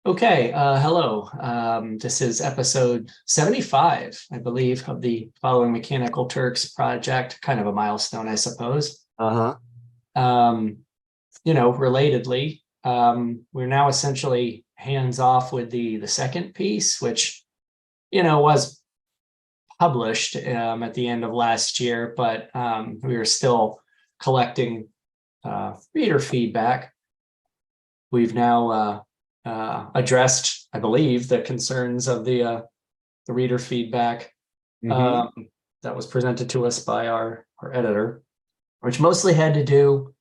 Okay, hello. This is episode 75, I believe, of the Following Mechanical Turks project. Kind of a milestone, I suppose. Uh-huh. Um, relatedly, we're now essentially hands off with the second piece, which was published at the end of last year, but we are still collecting reader feedback. We've now addressed, I believe, the concerns of the reader feedback Mm-hmm. um, that was presented to us by our editor, which mostly had to do,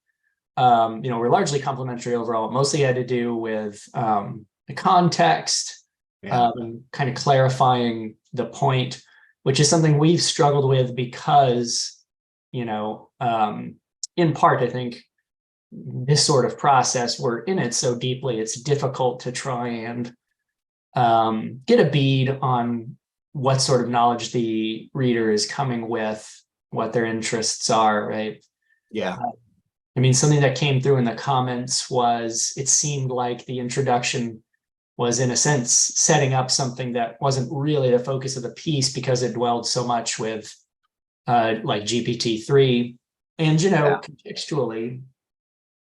we're largely complimentary overall. It mostly had to do with the context, Yeah. kind of clarifying the point, which is something we've struggled with because, in part, I think this sort of process, we're in it so deeply, it's difficult to try and get a bead on what sort of knowledge the reader is coming with, what their interests are, right? Yeah. I mean, something that came through in the comments was it seemed like the introduction was, in a sense, setting up something that wasn't really the focus of the piece because it dwelled so much with like GPT-3. And, Yeah. contextually,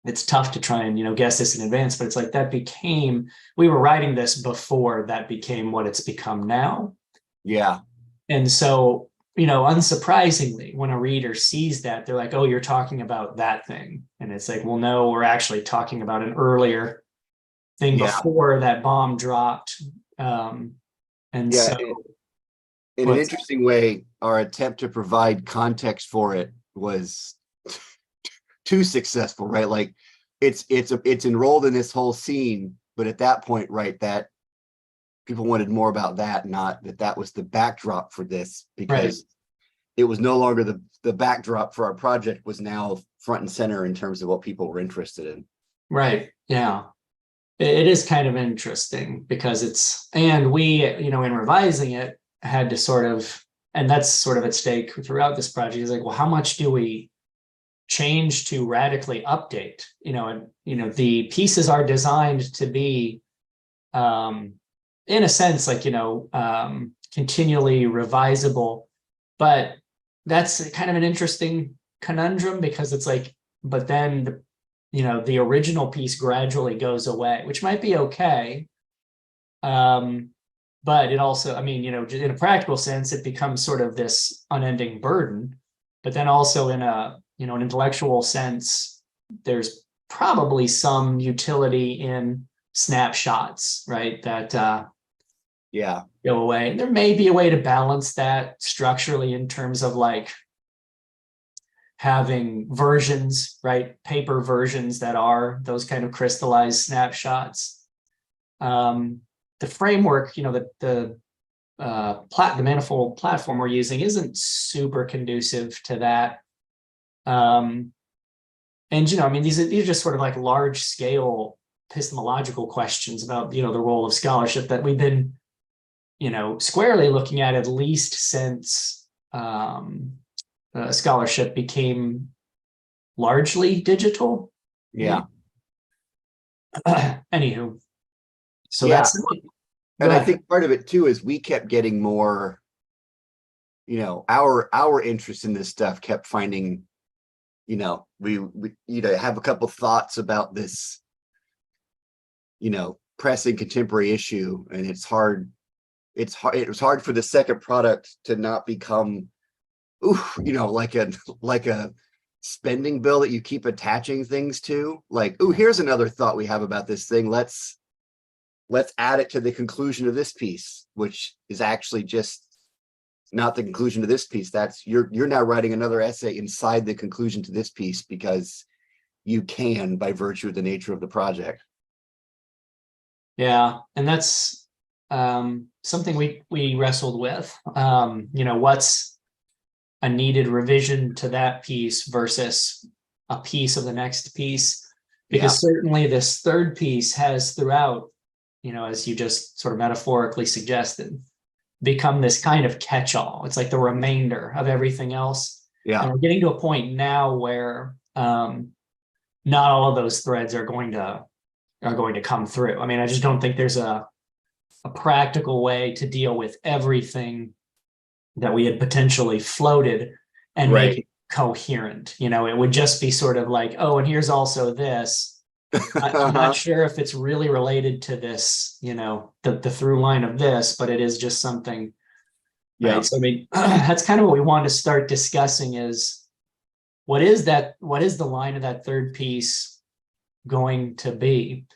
it's tough to try and guess this in advance, but it's like that became, we were writing this before that became what it's become now. Yeah. And so, unsurprisingly, when a reader sees that, they're like, oh, you're talking about that thing. And it's like, well, no, we're actually talking about an earlier thing Yeah. before that bomb dropped. um and Yeah. so In an what's interesting way, our attempt to provide context for it was too successful, right? Like it's enrolled in this whole scene, but at that point, right, that people wanted more about that, not that was the backdrop for this, right, because it was no longer the backdrop for our project was now front and center in terms of what people were interested in. right, yeah. It is kind of interesting because and we, in revising it, had to sort of, and that's sort of at stake throughout this project, is like, well, how much do we change to radically update? And the pieces are designed to be, um, in a sense, like, continually revisable, but that's kind of an interesting conundrum because it's like, but then the original piece gradually goes away, which might be okay. Um, but it also, I mean, in a practical sense, it becomes sort of this unending burden. But then also in an intellectual sense, there's probably some utility in snapshots, right? That Yeah. go away. And there may be a way to balance that structurally in terms of like having versions, right? Paper versions that are those kind of crystallized snapshots. Um, the framework, the manifold platform we're using isn't super conducive to that. Um, and I mean, these are just sort of like large scale epistemological questions about the role of scholarship that we've been squarely looking at least since scholarship became largely digital. Yeah. Anywho, so Yeah. that's, go And I ahead. think part of it too is we kept getting more, our interest in this stuff kept finding, we have a couple thoughts about this, pressing contemporary issue, and it was hard for the second product to not become, ooh, like a spending bill that you keep attaching things to, like, ooh, here's another thought we have about this thing, let's add it to the conclusion of this piece, which is actually just not the conclusion to this piece. That's you're now writing another essay inside the conclusion to this piece because you can, by virtue of the nature of the project. Yeah, and that's something we wrestled with. What's a needed revision to that piece versus a piece of the next piece? Yeah. Because certainly this third piece has throughout, as you just sort of metaphorically suggested, become this kind of catch-all. It's like the remainder of everything else. And Yeah. we're getting to a point now where not all of those threads are going to are going to come through. I mean, I just don't think there's a practical way to deal with everything that we had potentially floated and make it Right. coherent. You know, it would just be sort of like, oh, and here's also this. I'm not Uh-huh. sure if it's really related to this, you know, the through line of this, but it is just something, right? Yeah. So I mean, that's kind of what we want to start discussing is what is that, what is the line of that third piece going to be?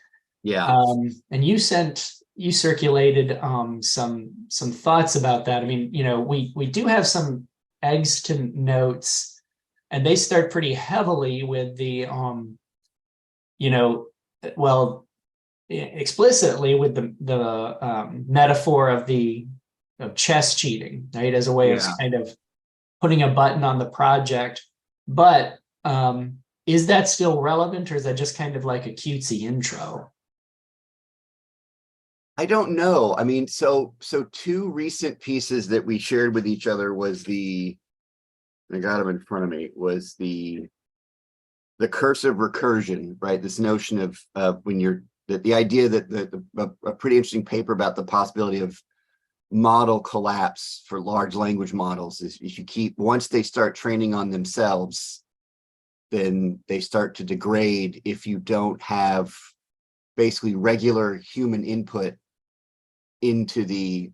Yeah. And you circulated some thoughts about that. I mean, you know, we do have some eggs to notes, and they start pretty heavily with the you know, well, explicitly with the metaphor of the of chess cheating, right, as a way of Yeah. kind of putting a button on the project. But is that still relevant, or is that just kind of like a cutesy intro? I don't know. I mean, so two recent pieces that we shared with each other was I got them in front of me, was the curse of recursion, right? This notion of when you're the idea that a pretty interesting paper about the possibility of model collapse for large language models is if you keep, once they start training on themselves, then they start to degrade if you don't have basically regular human input into the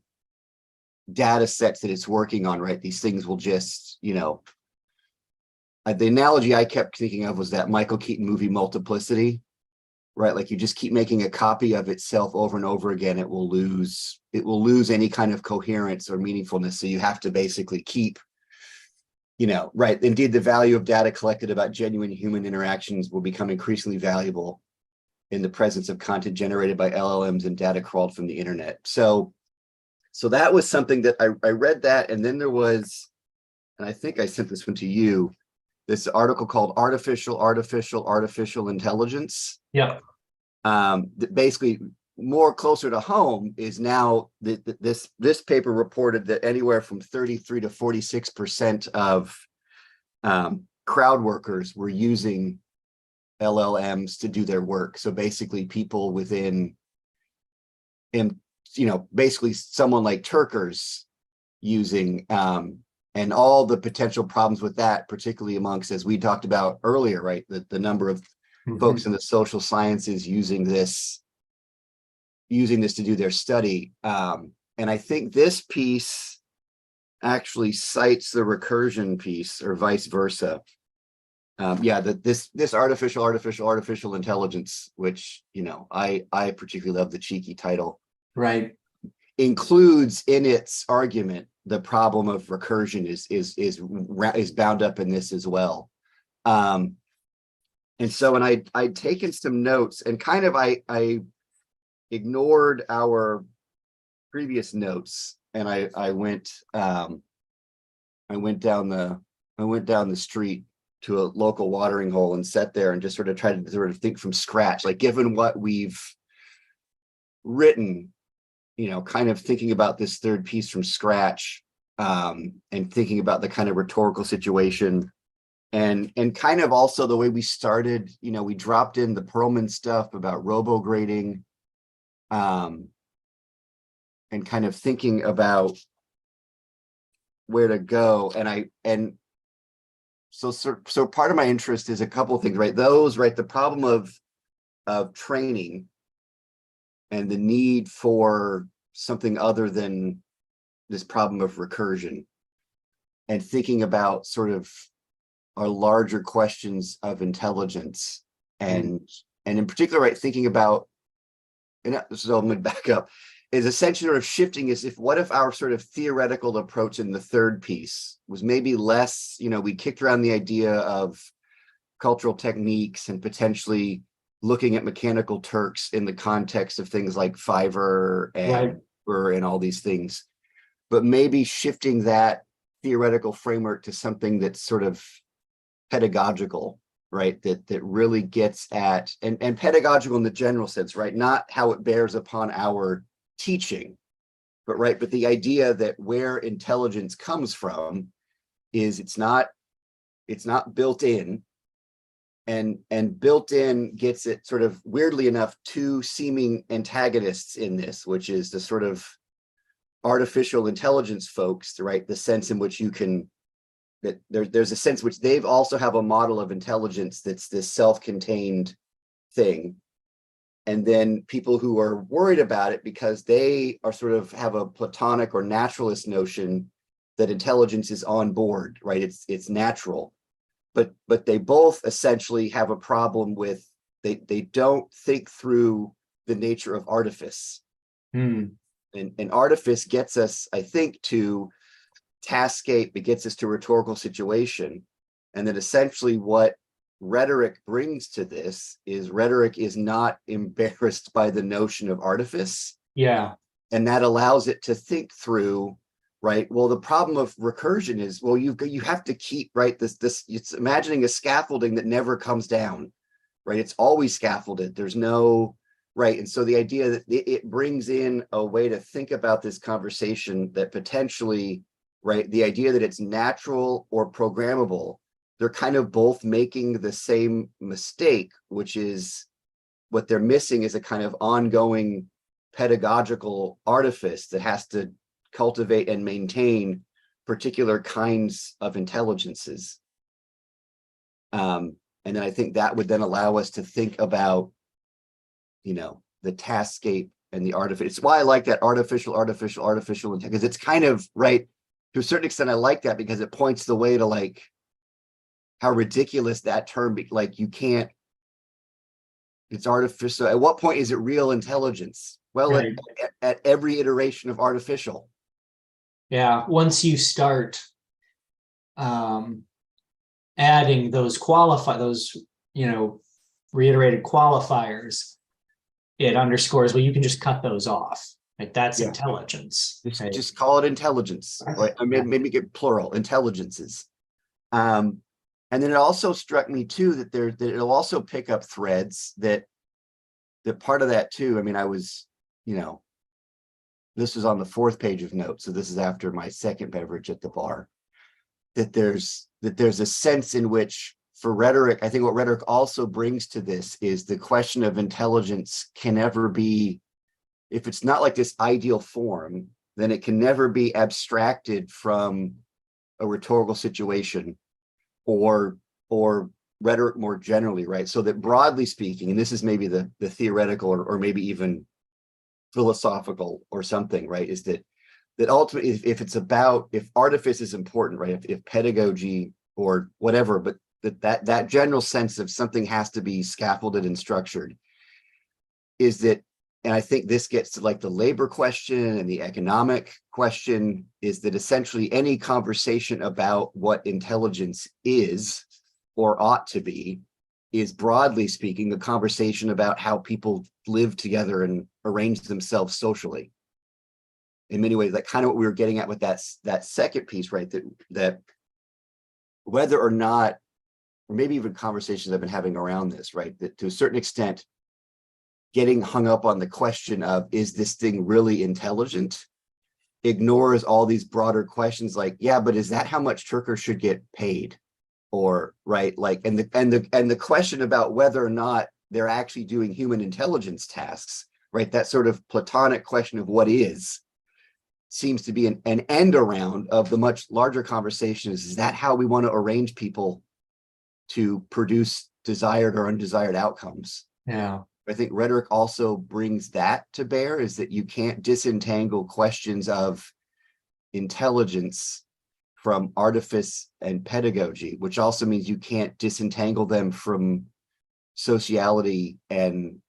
data sets that it's working on, right? These things will just, the analogy I kept thinking of was that Michael Keaton movie Multiplicity, right? Like you just keep making a copy of itself over and over again, it will lose any kind of coherence or meaningfulness. So you have to basically keep, right. Indeed, the value of data collected about genuine human interactions will become increasingly valuable in the presence of content generated by LLMs and data crawled from the internet. So that was something that I read that. And then there was, and I think I sent this one to you, this article called Artificial Intelligence. Yep. That basically more closer to home is now this paper reported that anywhere from 33 to 46% of crowd workers were using LLMs to do their work. So basically people within, and basically someone like Turkers using and all the potential problems with that, particularly amongst, as we talked about earlier, right, the number of Mhm. folks in the social sciences using this to do their study. And I think this piece actually cites the recursion piece or vice versa. Yeah, that this artificial intelligence, which I particularly love the cheeky title, Right. includes in its argument the problem of recursion is bound up in this as well. And so, and I'd taken some notes and kind of I ignored our previous notes, and I went down the street to a local watering hole and sat there and just sort of tried to sort of think from scratch, like given what we've written, kind of thinking about this third piece from scratch, and thinking about the kind of rhetorical situation, and kind of also the way we started. We dropped in the Perlman stuff about robo grading, and kind of thinking about where to go. And so part of my interest is a couple of things, right? The problem of training and the need for something other than this problem of recursion, and thinking about sort of our larger questions of intelligence, Mm. and in particular, right, thinking about, and so I'm going to back up, is essentially sort of shifting as if, what if our sort of theoretical approach in the third piece was maybe less, we kicked around the idea of cultural techniques and potentially looking at mechanical Turks in the context of things like Fiverr Right. and all these things, but maybe shifting that theoretical framework to something that's sort of pedagogical, right? That really gets at, and pedagogical in the general sense, right? Not how it bears upon our teaching, but the idea that where intelligence comes from is it's not built in, and built in gets it sort of weirdly enough two seeming antagonists in this, which is the sort of artificial intelligence folks, right? The sense in which you can that there's a sense which they've also have a model of intelligence that's this self-contained thing. And then people who are worried about it because they are sort of have a platonic or naturalist notion that intelligence is on board, right? It's natural. But they both essentially have a problem with they don't think through the nature of artifice. And artifice gets us, I think, to taskscape, it gets us to rhetorical situation. And that essentially what rhetoric brings to this is rhetoric is not embarrassed by the notion of artifice. Yeah. And that allows it to think through, right? Well, the problem of recursion is, well, you have to keep, right, this it's imagining a scaffolding that never comes down, right? It's always scaffolded. There's no, right. And so the idea that it brings in a way to think about this conversation that potentially, right, the idea that it's natural or programmable, they're kind of both making the same mistake, which is what they're missing is a kind of ongoing pedagogical artifice that has to cultivate and maintain particular kinds of intelligences. And then I think that would then allow us to think about, the taskscape and the artificial. It's why I like that artificial, because it's kind of, right, to a certain extent, I like that because it points the way to like how ridiculous that term, like you can't, it's artificial. At what point is it real intelligence? Well, Right. at every iteration of artificial. Yeah. Once you start adding those reiterated qualifiers, it underscores, well, you can just cut those off. Like that's intelligence. Right? Just call it intelligence. Right? I mean, maybe get plural intelligences. And then it also struck me too that it'll also pick up threads that part of that too. I mean, I was, this was on the 4th page of notes, so this is after my second beverage at the bar. That there's a sense in which for rhetoric, I think what rhetoric also brings to this is the question of intelligence can never be, if it's not like this ideal form, then it can never be abstracted from a rhetorical situation or rhetoric more generally, right? So that broadly speaking, and this is maybe the theoretical or maybe even philosophical or something, right? Is that ultimately, if it's about, if artifice is important, right? If pedagogy or whatever, but that general sense of something has to be scaffolded and structured is that, and I think this gets to like the labor question and the economic question, is that essentially any conversation about what intelligence is or ought to be is broadly speaking a conversation about how people live together and arrange themselves socially. In many ways, like kind of what we were getting at with that second piece, right? That whether or not, or maybe even conversations I've been having around this, right? That to a certain extent, getting hung up on the question of, is this thing really intelligent? Ignores all these broader questions like, yeah, but is that how much Turkers should get paid? Or, right, like, and the question about whether or not they're actually doing human intelligence tasks, right? That sort of platonic question of what is, seems to be an end around of the much larger conversation is that how we want to arrange people to produce desired or undesired outcomes? Yeah. I think rhetoric also brings that to bear, is that you can't disentangle questions of intelligence from artifice and pedagogy, which also means you can't disentangle them from sociality and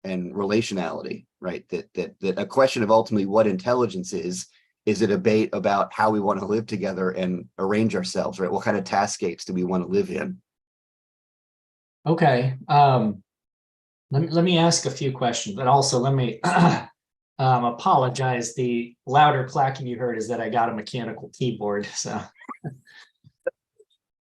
relationality, right? That a question of ultimately what intelligence is a debate about how we want to live together and arrange ourselves, right? What kind of taskscapes do we want to live in? Okay. Let me ask a few questions, and also let me apologize. The louder clacking you heard is that I got a mechanical keyboard. So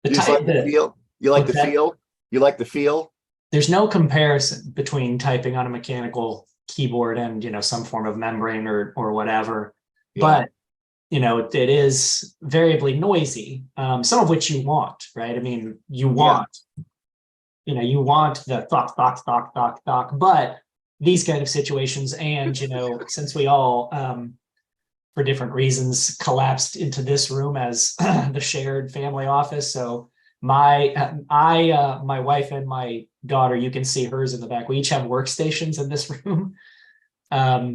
You just like the feel? You like the feel? You like the feel? There's no comparison between typing on a mechanical keyboard and some form of membrane or whatever. Yeah. But it is variably noisy, some of which you want, right? I mean, you want you want the thok, but these kind of situations, and since we all for different reasons collapsed into this room as the shared family office. So my wife and my daughter, you can see hers in the back. We each have workstations in this room.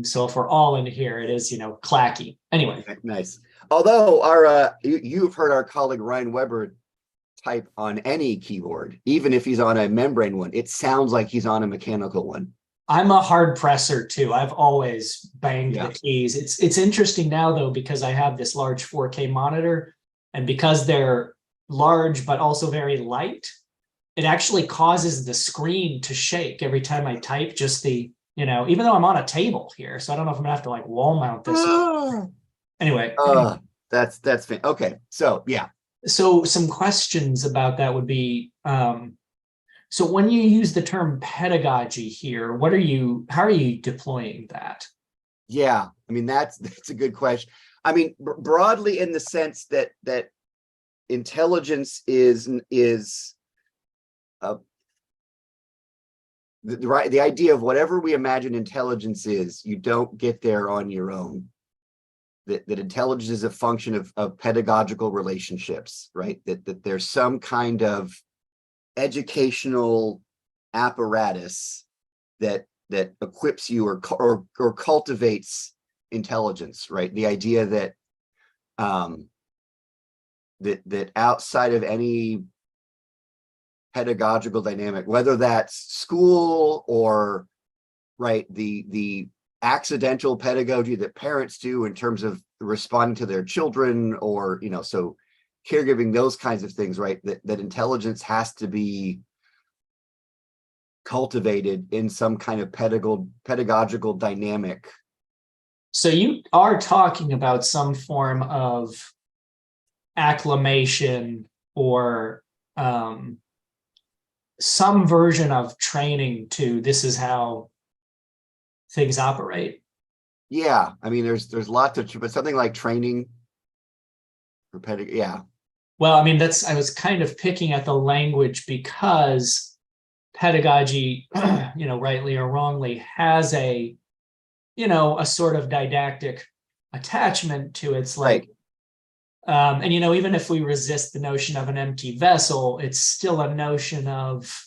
So if we're all in here, it is, clacky. Anyway. Nice. Although you've heard our colleague Ryan Weber type on any keyboard, even if he's on a membrane one, it sounds like he's on a mechanical one. I'm a hard presser too. I've always banged Yeah. the keys. It's interesting now though, because I have this large 4K monitor, and because they're large but also very light, it actually causes the screen to shake every time I type. Just even though I'm on a table here, so I don't know if I'm gonna have to like wall mount this. Anyway. That's okay. So yeah. So some questions about that would be, so when you use the term pedagogy here, how are you deploying that? Yeah, I mean, that's a good question. I mean, broadly in the sense that intelligence is the idea of whatever we imagine intelligence is, you don't get there on your own. That intelligence is a function of pedagogical relationships, right? That there's some kind of educational apparatus that equips you or cultivates intelligence, right? The idea that that outside of any pedagogical dynamic, whether that's school or right the accidental pedagogy that parents do in terms of responding to their children, or so caregiving, those kinds of things, right? That intelligence has to be cultivated in some kind of pedagogical dynamic. So you are talking about some form of acclimation or some version of training to this is how things operate. Yeah, I mean, there's lots of, but something like training for pedagogy. Yeah. Well, I mean, I was kind of picking at the language because pedagogy, rightly or wrongly, has a sort of didactic attachment to its like, right. And even if we resist the notion of an empty vessel, it's still a notion of,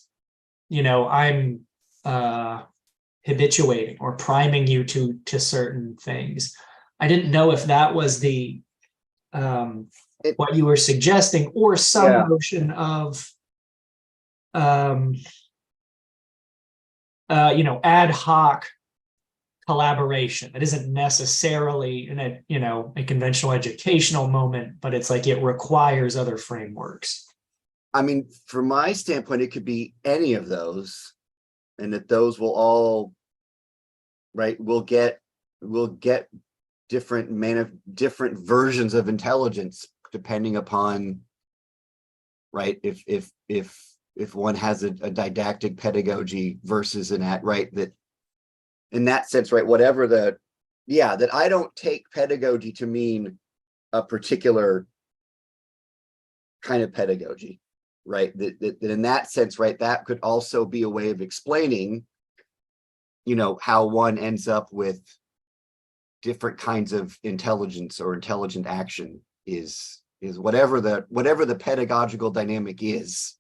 I'm habituating or priming you to certain things. I didn't know if that was the what you were suggesting, or some notion of ad hoc collaboration that isn't necessarily in a conventional educational moment, but it's like it requires other frameworks. I mean, from my standpoint, it could be any of those, and that those will all, right, we'll get different versions of intelligence depending upon, right, if one has a didactic pedagogy versus right, that in that sense, right, whatever that I don't take pedagogy to mean a particular kind of pedagogy, right? That in that sense, right, that could also be a way of explaining, how one ends up with different kinds of intelligence or intelligent action is whatever the pedagogical dynamic is.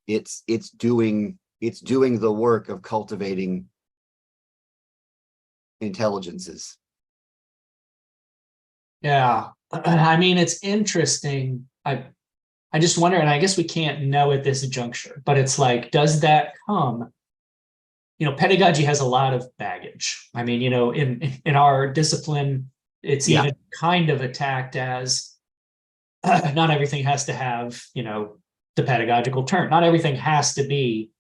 It's doing the work of cultivating intelligences. Yeah. I mean, it's interesting. I just wonder, and I guess we can't know at this juncture, but it's like, does that come? Pedagogy has a lot of baggage. I mean, in our discipline, it's even kind of attacked as not everything has to have, the pedagogical turn. Not everything has to be,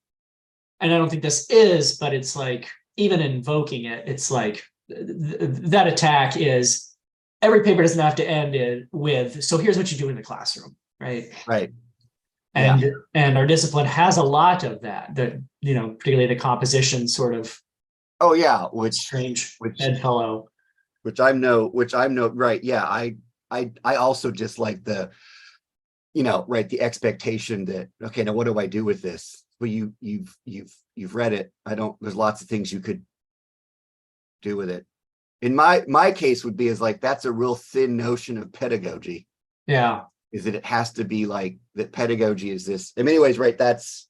and I don't think this is, but it's like, even invoking it, it's like that attack is every paper doesn't have to end with, so here's what you do in the classroom, right? Right. And our discipline has a lot of that, particularly the composition sort of. Oh yeah, which bedfellow. Which I'm no right. Yeah, I also dislike right, the expectation that, okay, now what do I do with this? Well, you've read it. There's lots of things you could do with it. In my case would be is like, that's a real thin notion of pedagogy, Yeah. is that it has to be like that pedagogy is this. In many ways, right? That's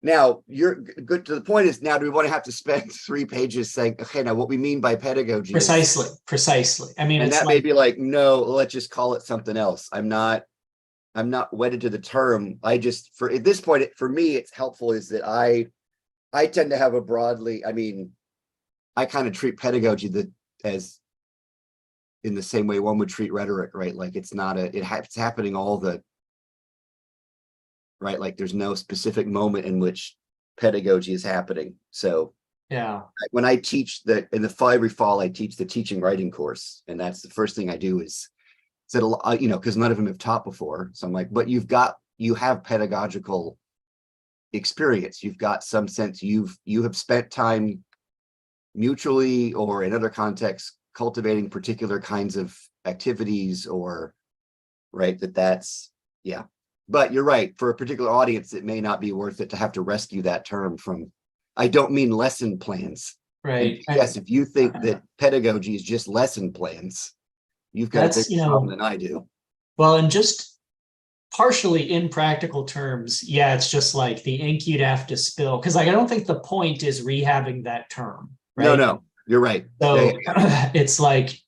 now you're good to the point is now, do we want to have to spend 3 pages saying, okay, now what we mean by pedagogy is, Precisely. I mean, and it's that may like, be like, no, let's just call it something else. I'm not wedded to the term. I just, for at this point, for me, it's helpful is that I tend to have a broadly, I mean, I kind of treat pedagogy as in the same way one would treat rhetoric, right? Like it's not it's happening all the, right? Like there's no specific moment in which pedagogy is happening. So yeah, when I teach in the fall, every fall, I teach the teaching writing course. And that's the first thing I do is said, because none of them have taught before. So I'm like, but you have pedagogical experience. You've got some sense, you have spent time mutually or in other contexts cultivating particular kinds of activities, or right, that's yeah. But you're right, for a particular audience it may not be worth it to have to rescue that term from, I don't mean lesson plans. And right. yes, if you think that pedagogy is just lesson plans, you've got a That's, bigger problem than I do. well, and just partially in practical terms, yeah, it's just like the ink you'd have to spill. Cause like, I don't think the point is rehabbing that term, right? No, you're right. So it's like,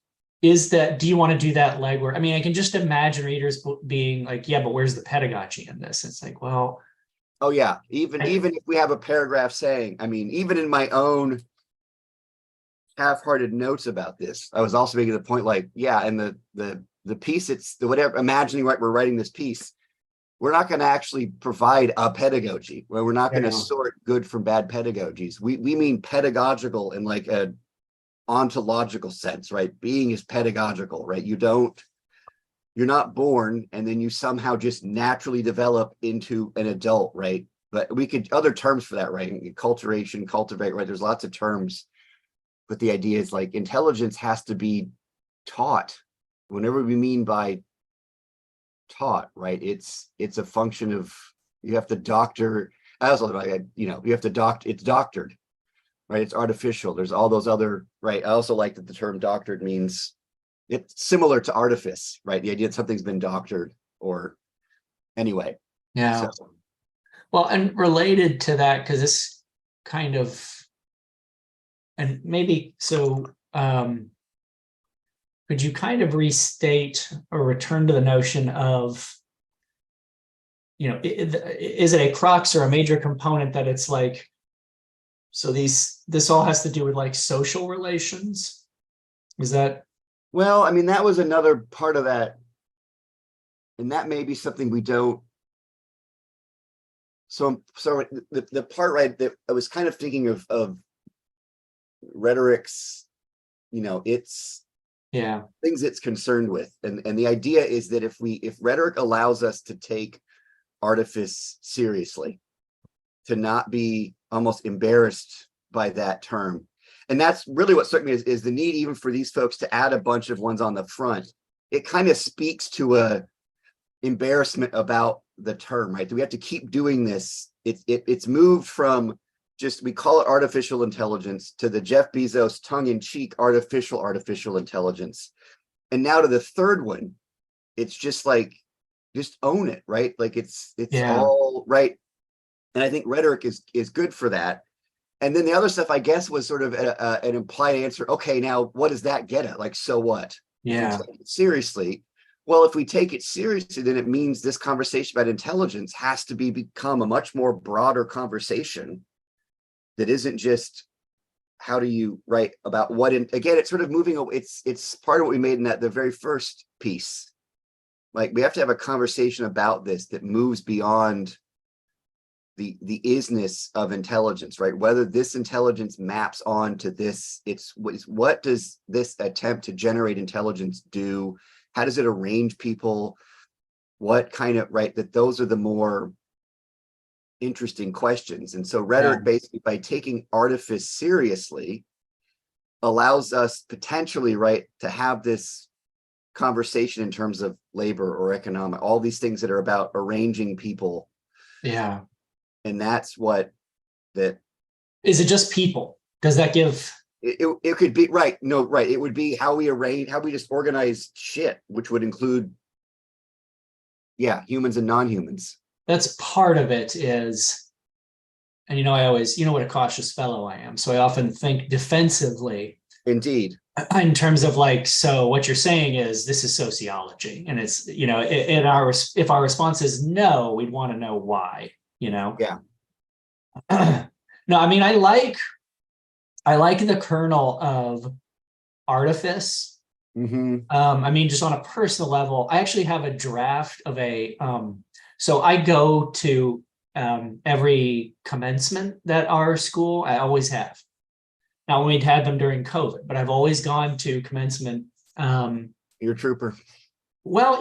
do you want to do that legwork? I mean, I can just imagine readers being like, yeah, but where's the pedagogy in this? It's like, well, Oh yeah, even if we have a paragraph saying, I mean, even in my own half-hearted notes about this, I was also making the point like, yeah, and the piece, it's the whatever, imagining, right, we're writing this piece, we're not going to actually provide a pedagogy, where we're not going to sort good from bad pedagogies. We mean pedagogical in like a ontological sense, right? Being is pedagogical, right? You're not born and then you somehow just naturally develop into an adult, right? But we could other terms for that, right? Acculturation, cultivate, right? There's lots of terms, but the idea is like intelligence has to be taught. Whenever we mean by taught, right? It's a function of, you have to doctor. I also like, you have to doctor. It's doctored, right? It's artificial. There's all those other, right? I also like that the term doctored means it's similar to artifice, right? The idea that something's been doctored, or anyway. yeah. So, Well, and related to that, because this kind of, and maybe so, could you kind of restate or return to the notion of, is it a crux or a major component that it's like, so this all has to do with like social relations? Is that? well, I mean, that was another part of that, and that may be something we don't. So the part, right, that I was kind of thinking of rhetoric's, it's Yeah. things it's concerned with, and the idea is that if rhetoric allows us to take artifice seriously, to not be almost embarrassed by that term, and that's really what struck me is the need even for these folks to add a bunch of ones on the front. It kind of speaks to a embarrassment about the term, right? Do we have to keep doing this? It's moved from just, we call it artificial intelligence, to the Jeff Bezos tongue-in-cheek artificial intelligence, and now to the third one. It's just like, just own it, right? Like it's all right. And I think rhetoric is good for that. And then the other stuff, I guess, was sort of an implied answer. Okay, now what does that get at? Like, so what? If we take it seriously, well, if we take it seriously, then it means this conversation about intelligence has to become a much more broader conversation that isn't just how do you write about what. Again, it's sort of moving. It's part of what we made in the very first piece. Like, we have to have a conversation about this that moves beyond the isness of intelligence, right? Whether this intelligence maps on to this, what does this attempt to generate intelligence do? How does it arrange people? What kind of, right? That those are the more interesting questions. And so rhetoric, basically, by taking artifice seriously, allows us potentially, right, to have this conversation in terms of labor or economic, all these things that are about arranging people. Yeah. And that's what that Is it just people? Does that give? it could be, right? No, right. It would be how we arrange, how we just organize shit, which would include, yeah, humans and non-humans. That's part of it is, and I always, what a cautious fellow I am. So I often think defensively Indeed. in terms of like, so what you're saying is this is sociology, and it's, in our, if our response is no, we'd want to know why. Yeah. No, I mean, I like the kernel of artifice. I mean, just on a personal level, I actually have a draft of so I go to every commencement that our school, I always have. Now, we'd had them during COVID, but I've always gone to commencement. You're a trooper. Well,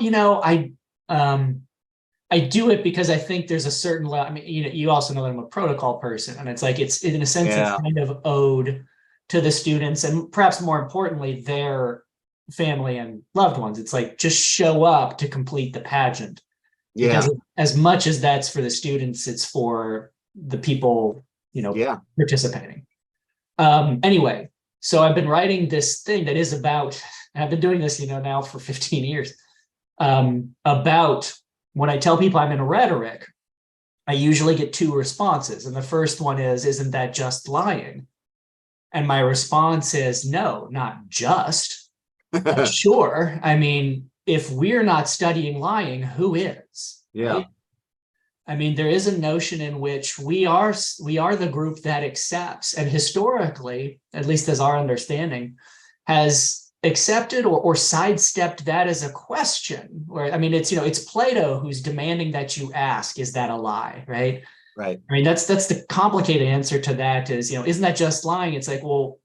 I do it because I think there's a certain level. I mean, you also know that I'm a protocol person, and it's like, it's in a sense, it's kind of owed to the students, and perhaps more importantly, their family and loved ones. It's like, just show up to complete the pageant. Yeah. Because as much as that's for the students, it's for the people, participating. Anyway, so I've been writing this thing that is about, and I've been doing this, now for 15 years, about when I tell people I'm in rhetoric, I usually get two responses. And the first one is, isn't that just lying? And my response is, no, not just. But sure. I mean, if we're not studying lying, who is? Yeah. Right? I mean, there is a notion in which we are the group that accepts, and historically, at least as our understanding, has accepted or sidestepped that as a question. Where, I mean, it's Plato who's demanding that you ask, is that a lie? Right. Right. I mean, that's the complicated answer to that is, isn't that just lying? It's like, well,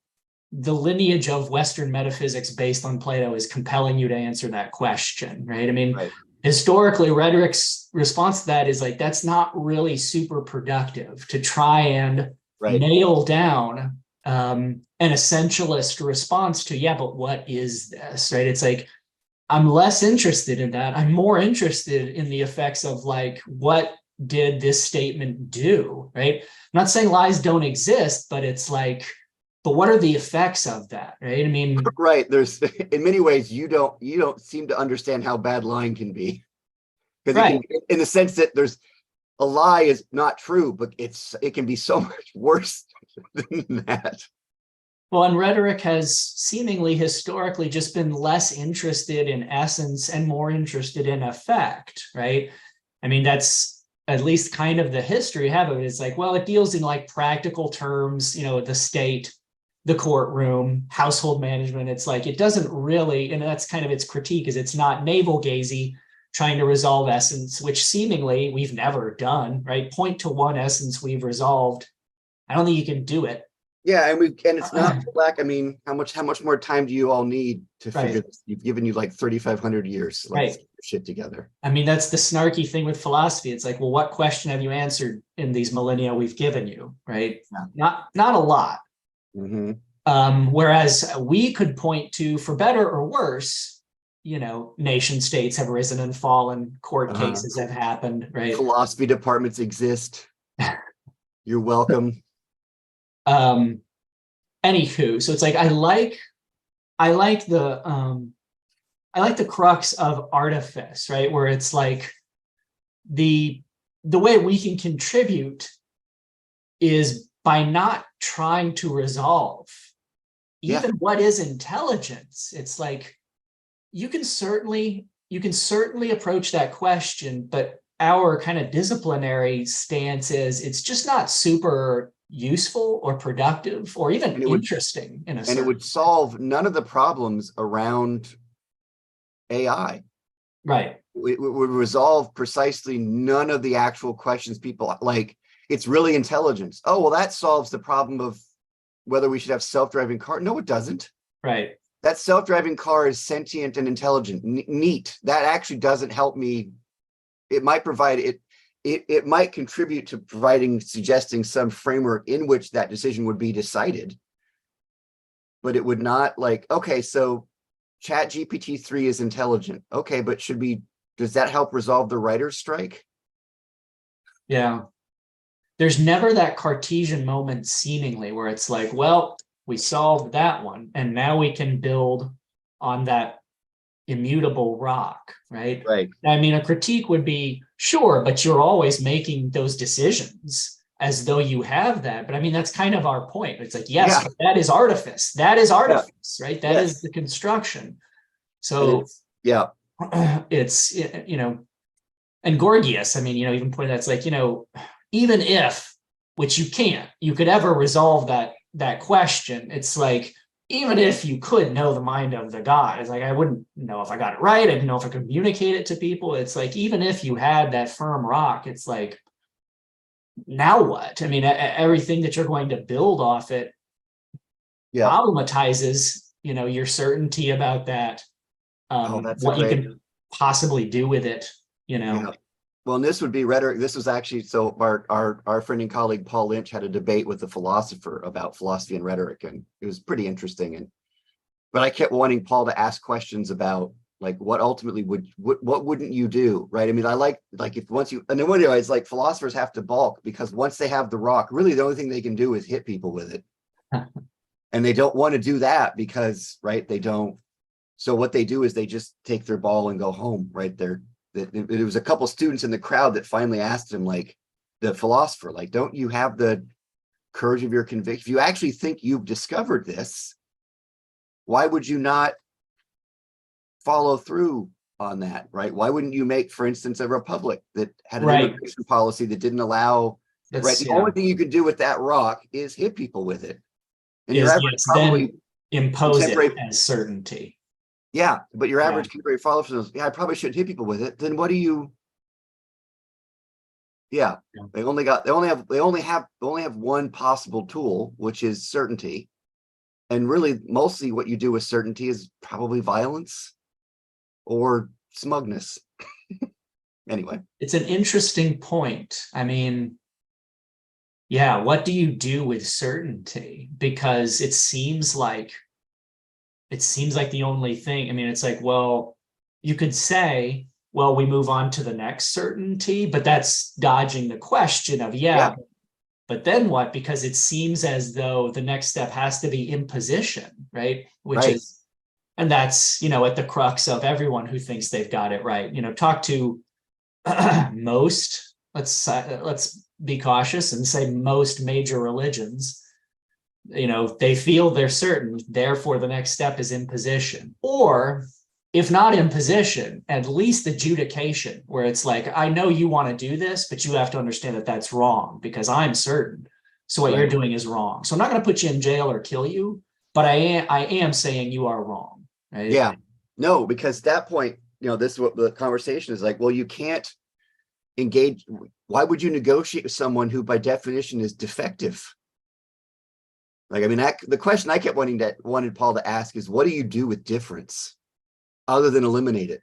the lineage of Western metaphysics based on Plato is compelling you to answer that question, right? I mean, historically, rhetoric's response to that is like, that's not really super productive to try and nail down an essentialist response to, yeah, but what is this, right? It's like, I'm less interested in that. I'm more interested in the effects of like, what did this statement do, right? I'm not saying lies don't exist, but it's like, but what are the effects of that, right? I mean, right. There's, in many ways, you don't seem to understand how bad lying can be, because in the sense that there's a lie is not true, but it can be so much worse than that. Well, and rhetoric has seemingly historically just been less interested in essence and more interested in effect, right? I mean, that's at least kind of the history of it. It's like, well, it deals in like practical terms, the state, the courtroom, household management. It's like, it doesn't really, and that's kind of its critique, is it's not navel-gazy, trying to resolve essence, which seemingly we've never done, right? Point to one essence we've resolved. I don't think you can do it. Yeah, and it's not black. I mean, how much more time do you all need to figure this? You've given you like 3,500 years. Let's get shit together. I mean, that's the snarky thing with philosophy. It's like, well, what question have you answered in these millennia we've given you, right? Yeah. Not a lot. Whereas we could point to, for better or worse, nation states have risen and fallen, court cases have happened, right? Philosophy departments exist. You're welcome. Anywho, so it's like, I like the crux of artifice, right? Where it's like the way we can contribute is by not trying to resolve even what is intelligence. It's like, you can certainly approach that question, but our kind of disciplinary stance is it's just not super useful or productive or even interesting in a sense. And it would solve none of the problems around AI. Right. It would resolve precisely none of the actual questions people like. It's really intelligence. Oh, well, that solves the problem of whether we should have self-driving car. No, it doesn't. Right. That self-driving car is sentient and intelligent. Neat. That actually doesn't help me. It might provide it. It might contribute to suggesting some framework in which that decision would be decided. But it would not, like, okay, so Chat GPT-3 is intelligent. Okay, but does that help resolve the writer's strike? Yeah. There's never that Cartesian moment seemingly where it's like, well, we solved that one and now we can build on that immutable rock, right? Right. I mean, a critique would be sure, but you're always making those decisions as though you have that. But I mean, that's kind of our point. It's like, yes, Yeah. that is artifice. That is Yeah. artifice, right? That is Yes. the construction. And So yeah. it's, and Gorgias, I mean, even point that's like, even if, which you can't, you could ever resolve that question. It's like, even if you could know the mind of the god, it's like, I wouldn't know if I got it right. I didn't know if I could communicate it to people. It's like, even if you had that firm rock, it's like, now what? I mean, everything that you're going to build off it Yeah. problematizes, your certainty about that, Oh, that's a what you great. can possibly do with it, Yeah. Well, and this would be rhetoric. This was actually, so our friend and colleague Paul Lynch had a debate with a philosopher about philosophy and rhetoric, and it was pretty interesting. But I kept wanting Paul to ask questions about like what ultimately what wouldn't you do, right? I mean, I like if once you, and then what it's like philosophers have to balk because once they have the rock, really the only thing they can do is hit people with it, and they don't want to do that because they don't. So what they do is they just take their ball and go home, right? It was a couple students in the crowd that finally asked him, like, the philosopher, like, don't you have the courage of your conviction? If you actually think you've discovered this, why would you not follow through on that, right? Why wouldn't you make, for instance, a republic that had an Right. immigration policy that didn't allow, right? The only thing you could do with that rock is hit people with it. And your average Yes, probably then impose it as certainty. Yeah, but your average contemporary follower says, yeah, I probably shouldn't hit people with it. Then what do you? Yeah, they only have one possible tool, which is certainty. And really, mostly what you do with certainty is probably violence or smugness. Anyway. It's an interesting point. I mean, yeah, what do you do with certainty? Because it seems like the only thing. I mean, it's like, well, you could say, well, we move on to the next certainty, but that's dodging the question of, Yeah. But then what? Because it seems as though the next step has to be imposition, right? Which Right. is, and that's, at the crux of everyone who thinks they've got it right. Talk to most, let's be cautious and say most major religions, they feel they're certain, therefore the next step is imposition, or if not imposition, at least adjudication, where it's like, I know you want to do this, but you have to understand that that's wrong because I'm certain. So what you're doing is wrong. So I'm not going to put you in jail or kill you, but I am saying you are wrong. Right? Yeah. No, because at that point, this is what the conversation is like. Well, you can't engage. Why would you negotiate with someone who by definition is defective? Like, I mean, the question I kept wanted Paul to ask is, what do you do with difference other than eliminate it?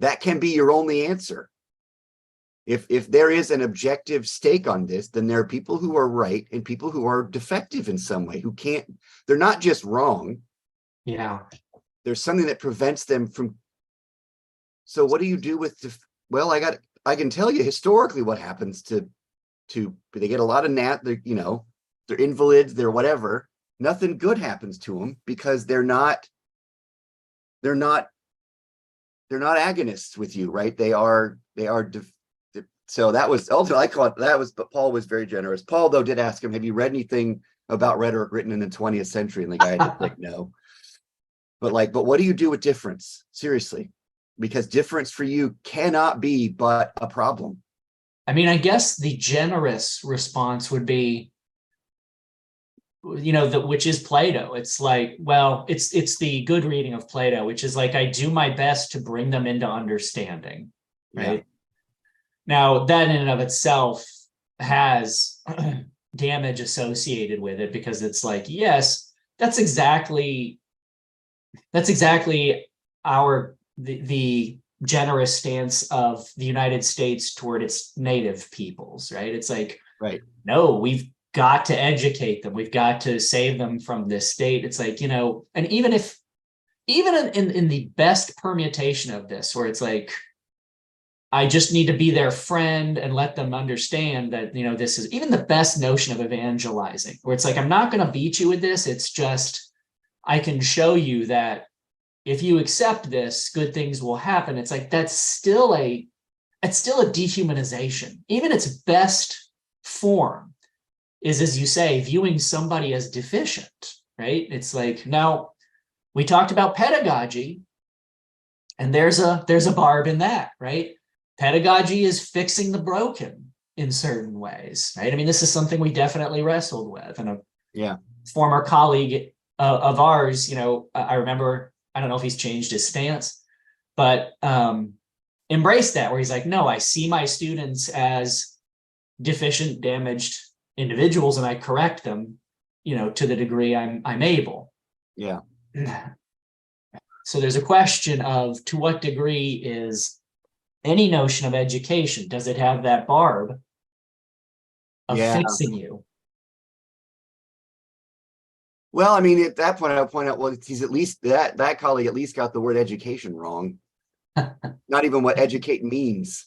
That can be your only answer. If there is an objective stake on this, then there are people who are right and people who are defective in some way, they're not just wrong. Yeah. There's something that prevents them from. So what do you do with well, I can tell you historically what happens to they get a lot of they're invalids, they're whatever. Nothing good happens to them because they're not agonists with you, right? They are so that was ultimately, I call it, that was, but Paul was very generous. Paul, though, did ask him, have you read anything about rhetoric written in the 20th century? And the guy did like, no. But what do you do with difference? Seriously, because difference for you cannot be but a problem. I mean, I guess the generous response would be, which is Plato. It's like, well, it's the good reading of Plato, which is like, I do my best to bring them into understanding, right? Yeah. Now, that in and of itself has damage associated with it because it's like, yes, that's exactly the generous stance of the United States toward its native peoples, right? It's like, right. No, we've got to educate them. We've got to save them from this state. It's like, and even if even in the best permutation of this, where it's like, I just need to be their friend and let them understand that, this is even the best notion of evangelizing, where it's like, I'm not going to beat you with this. It's just, I can show you that if you accept this, good things will happen. It's like, it's still a dehumanization. Even its best form is, as you say, viewing somebody as deficient, right? It's like, now we talked about pedagogy, and there's a barb in that, right? Pedagogy is fixing the broken in certain ways, right? I mean, this is something we definitely wrestled with. And a Yeah. former colleague of ours, I remember, I don't know if he's changed his stance, but embraced that, where he's like, no, I see my students as deficient, damaged individuals, and I correct them, to the degree I'm able. Yeah. So there's a question of, to what degree is any notion of education, does it have that barb of Yeah. fixing you? Well, I mean, at that point, I'll point out, well, he's at least that colleague at least got the word education wrong. Not even what educate means.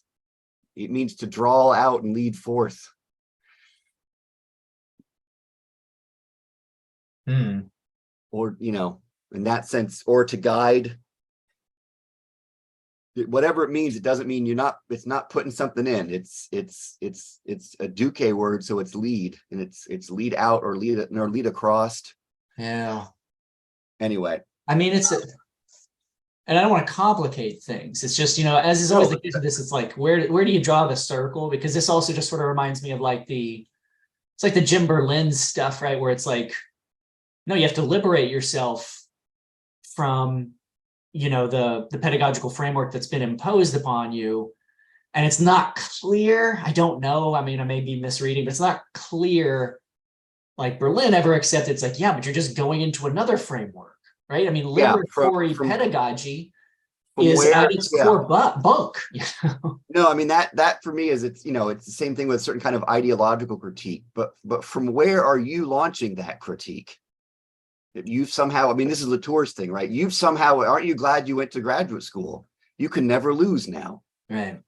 It means to draw out and lead forth. Or, in that sense, or to guide. Whatever it means, it doesn't mean it's not putting something in. It's a Duque word, so it's lead, and it's lead out or lead across. Yeah. Anyway. I mean, and I don't want to complicate things. It's just, as is always the case with this, it's like, where do you draw the circle? Because this also just sort of reminds me of it's like the Jim Berlin stuff, right? Where it's like, no, you have to liberate yourself from, the pedagogical framework that's been imposed upon you. And it's not clear. I don't know. I mean, I may be misreading, but it's not clear, like Berlin ever accepted. It's like, yeah, but you're just going into another framework, right? I mean, liberatory pedagogy is where, at its core bunk. No, I mean, that for me is, it's the same thing with a certain kind of ideological critique, but from where are you launching that critique? You've somehow, I mean, this is Latour's thing, right? Aren't you glad you went to graduate school? You can never lose now. Right.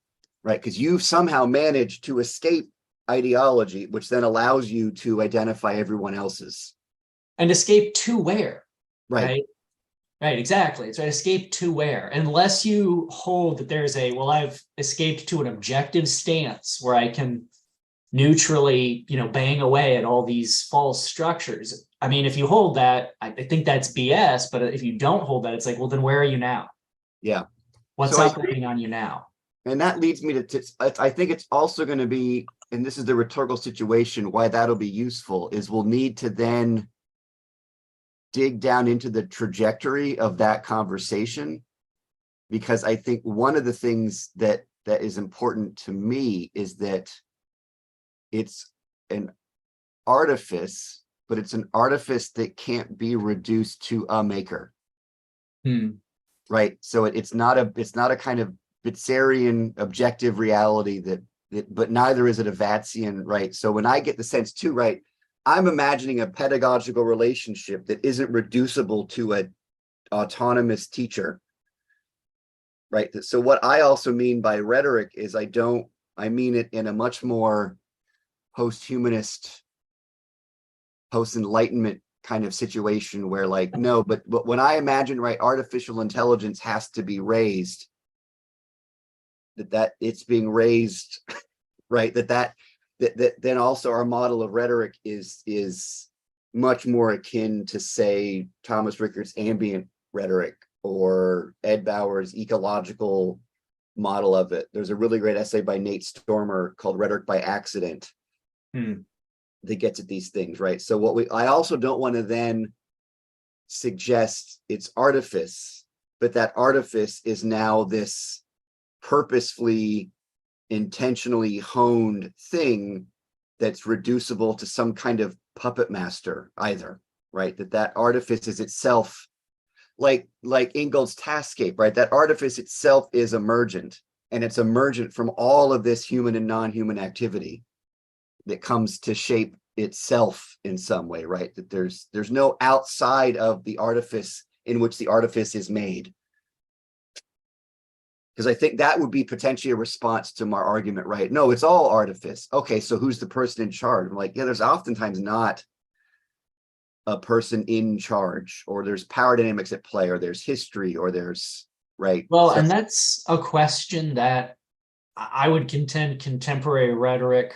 Right. Because you've somehow managed to escape ideology, which then allows you to identify everyone else's. And escape to where? Right. Right, exactly. It's right. Escape to where? Unless you hold that there's I've escaped to an objective stance where I can neutrally, bang away at all these false structures. I mean, if you hold that, I think that's BS. But if you don't hold that, it's like, well, then where are you now? Yeah. What's operating on you now? And that leads me to, I think it's also going to be, and this is the rhetorical situation, why that'll be useful, is we'll need to then dig down into the trajectory of that conversation. Because I think one of the things that is important to me is that it's an artifice, but it's an artifice that can't be reduced to a maker. Right. So it's not a kind of Bitzerian objective reality but neither is it a Vatzian, right? So when I get the sense too, right, I'm imagining a pedagogical relationship that isn't reducible to an autonomous teacher. Right. So what I also mean by rhetoric is I mean it in a much more post-humanist, post-enlightenment kind of situation where, like, no, but when I imagine, right, artificial intelligence has to be raised, that it's being raised, right, that then also our model of rhetoric is much more akin to, say, Thomas Rickart's ambient rhetoric or Ed Bauer's ecological model of it. There's a really great essay by Nate Stormer called Rhetoric by Accident that gets at these things, right? So I also don't want to then suggest it's artifice, but that artifice is now this purposefully, intentionally honed thing that's reducible to some kind of puppet master either, right? That artifice is itself, like Ingold's Taskscape, right? That artifice itself is emergent, and it's emergent from all of this human and non-human activity that comes to shape itself in some way, right? That there's no outside of the artifice in which the artifice is made. Because I think that would be potentially a response to my argument, right? No, it's all artifice. Okay, so who's the person in charge? I'm like, yeah, there's oftentimes not a person in charge, or there's power dynamics at play, or there's history, or there's, right? Well, So, and that's a question that I would contend contemporary rhetoric,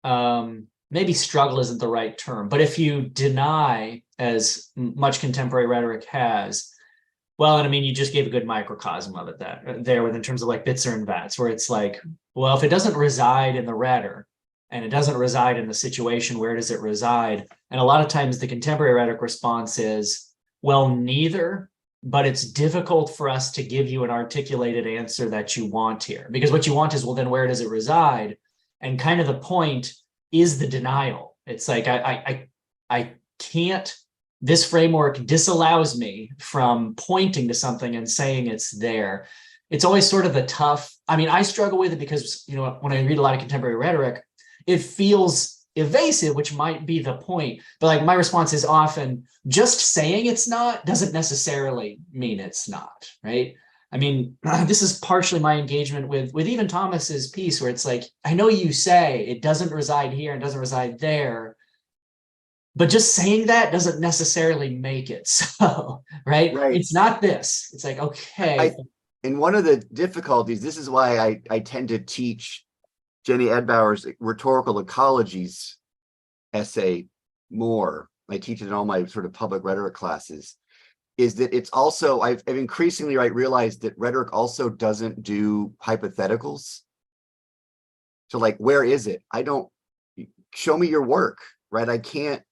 maybe struggle isn't the right term, but if you deny, as much contemporary rhetoric has, well, and I mean, you just gave a good microcosm of it that there with in terms of like Bitzer and Vats, where it's like, well, if it doesn't reside in the rhetor and it doesn't reside in the situation, where does it reside? And a lot of times the contemporary rhetoric response is, well, neither, but it's difficult for us to give you an articulated answer that you want here. Because what you want is, well, then where does it reside? And kind of the point is the denial. It's like, I can't, this framework disallows me from pointing to something and saying it's there. It's always sort of a tough, I mean, I struggle with it because, you know, when I read a lot of contemporary rhetoric, it feels evasive, which might be the point. But like my response is often just saying it's not doesn't necessarily mean it's not, right? I mean, this is partially my engagement with even Thomas's piece, where it's like, I know you say it doesn't reside here and doesn't reside there, but just saying that doesn't necessarily make it so, right? right. It's not this. It's like, okay. And one of the difficulties, this is why I tend to teach Jenny Edbauer's rhetorical ecologies essay more. I teach it in all my sort of public rhetoric classes, is that it's also, I've increasingly realized that rhetoric also doesn't do hypotheticals. So like, where is it? I don't, show me your work, right? I can't,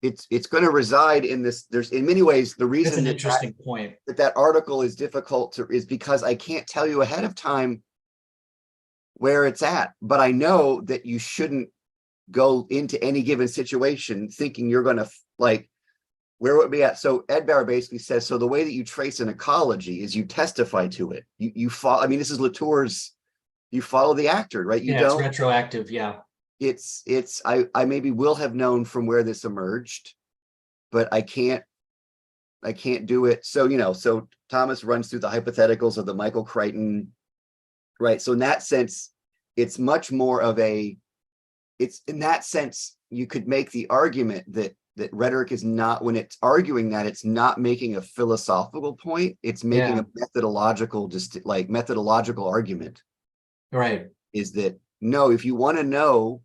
it's going to reside in this. There's in many ways, the reason That's an interesting point. That article is difficult to, is because I can't tell you ahead of time where it's at, but I know that you shouldn't go into any given situation thinking you're going to like, where would it be at? So Edbauer basically says, so the way that you trace an ecology is you testify to it. You follow, I mean, this is Latour's, you follow the actor, right? You Yeah, don't, it's retroactive. Yeah. I maybe will have known from where this emerged, but I can't do it. So, you know, so Thomas runs through the hypotheticals of the Michael Crichton, right? So in that sense, it's much more of a, it's in that sense, you could make the argument that rhetoric is not, when it's arguing that, it's not making a philosophical point, it's making a methodological, just like methodological argument. Right. Is that, no, if you want to know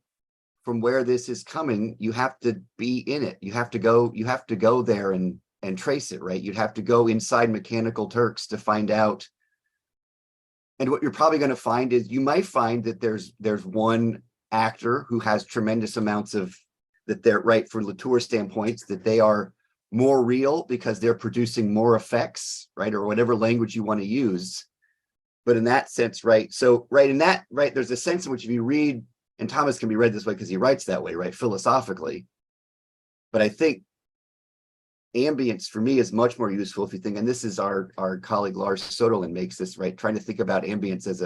from where this is coming, you have to be in it. You have to go there and trace it, right? You'd have to go inside Mechanical Turks to find out. And what you're probably going to find is, you might find that there's one actor who has tremendous amounts of, that they're right for Latour standpoints, that they are more real because they're producing more effects, right? Or whatever language you want to use. But in that sense, right? So, right, in that, right, there's a sense in which if you read, and Thomas can be read this way because he writes that way, right? Philosophically. But I think ambience for me is much more useful if you think, and this is our colleague Lars Soderlund makes this, right? Trying to think about ambience as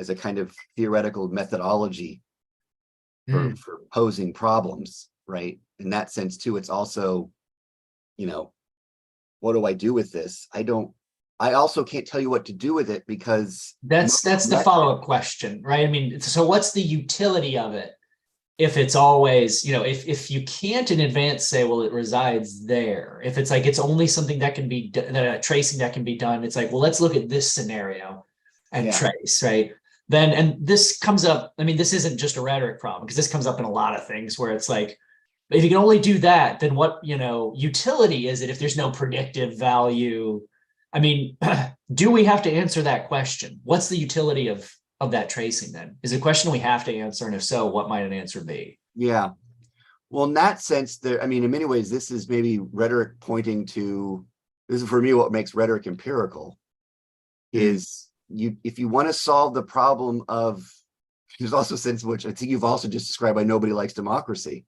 a kind of theoretical methodology for posing problems, right? In that sense too, it's also, you know, what do I do with this? I also can't tell you what to do with it, because that's the follow-up question, right? I mean, so what's the utility of it if it's always, you know, if you can't in advance say, well, it resides there, if it's like it's only something that can be tracing that can be done, it's like, well, let's look at this scenario and trace, right? Then, and this comes up, I mean, this isn't just a rhetoric problem, because this comes up in a lot of things where it's like, if you can only do that, then what, you know, utility is it if there's no predictive value? I mean, do we have to answer that question? What's the utility of that tracing then? Is it a question we have to answer? And if so, what might an answer be? Yeah. Well, in that sense, there, I mean, in many ways, this is maybe rhetoric pointing to, this is for me what makes rhetoric empirical, is if you want to solve the problem of, there's also a sense in which I think you've also just described by nobody likes democracy.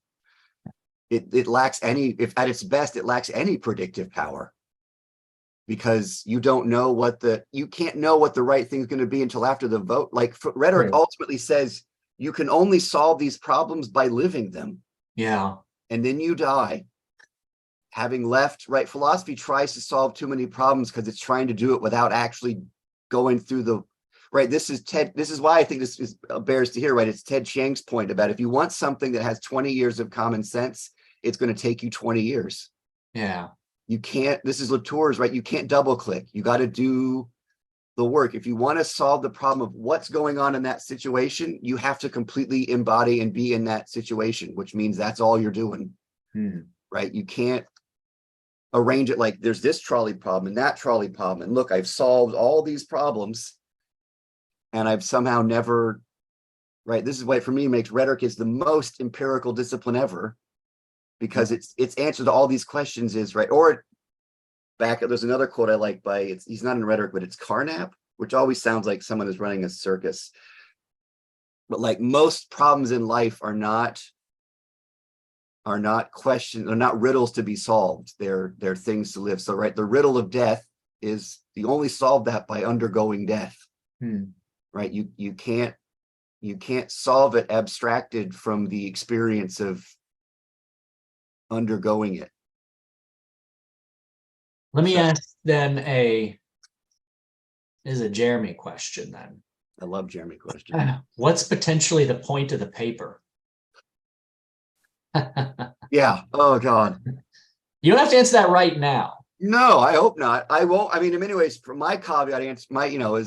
It lacks any, if at its best, it lacks any predictive power, because you don't know you can't know what the right thing is going to be until after the vote. Like rhetoric ultimately says, you can only solve these problems by living them. Yeah. And then you die. having left, right? Philosophy tries to solve too many problems because it's trying to do it without actually going through the, right? This is why I think this is bears to hear, right? It's Ted Chiang's point about if you want something that has 20 years of common sense, it's going to take you 20 years. Yeah. You can't, this is Latour's, right? You can't double click. You got to do the work. If you want to solve the problem of what's going on in that situation, you have to completely embody and be in that situation, which means that's all you're doing, right? You can't arrange it like there's this trolley problem and that trolley problem. And look, I've solved all these problems and I've somehow never, right? This is why for me makes rhetoric is the most empirical discipline ever, because its answer to all these questions is right. Or back, there's another quote I like by, he's not in rhetoric, but it's Carnap, which always sounds like someone is running a circus. But like most problems in life are not questions, they're not riddles to be solved. They're things to live. So right, the riddle of death is you only solve that by undergoing death. Right? You can't solve it abstracted from the experience of undergoing it. Let me ask then this is a Jeremy question then. I love Jeremy question. What's potentially the point of the paper? Yeah. Oh God. You don't have to answer that right now. No, I hope not. I won't. I mean, in many ways, from my caveat, is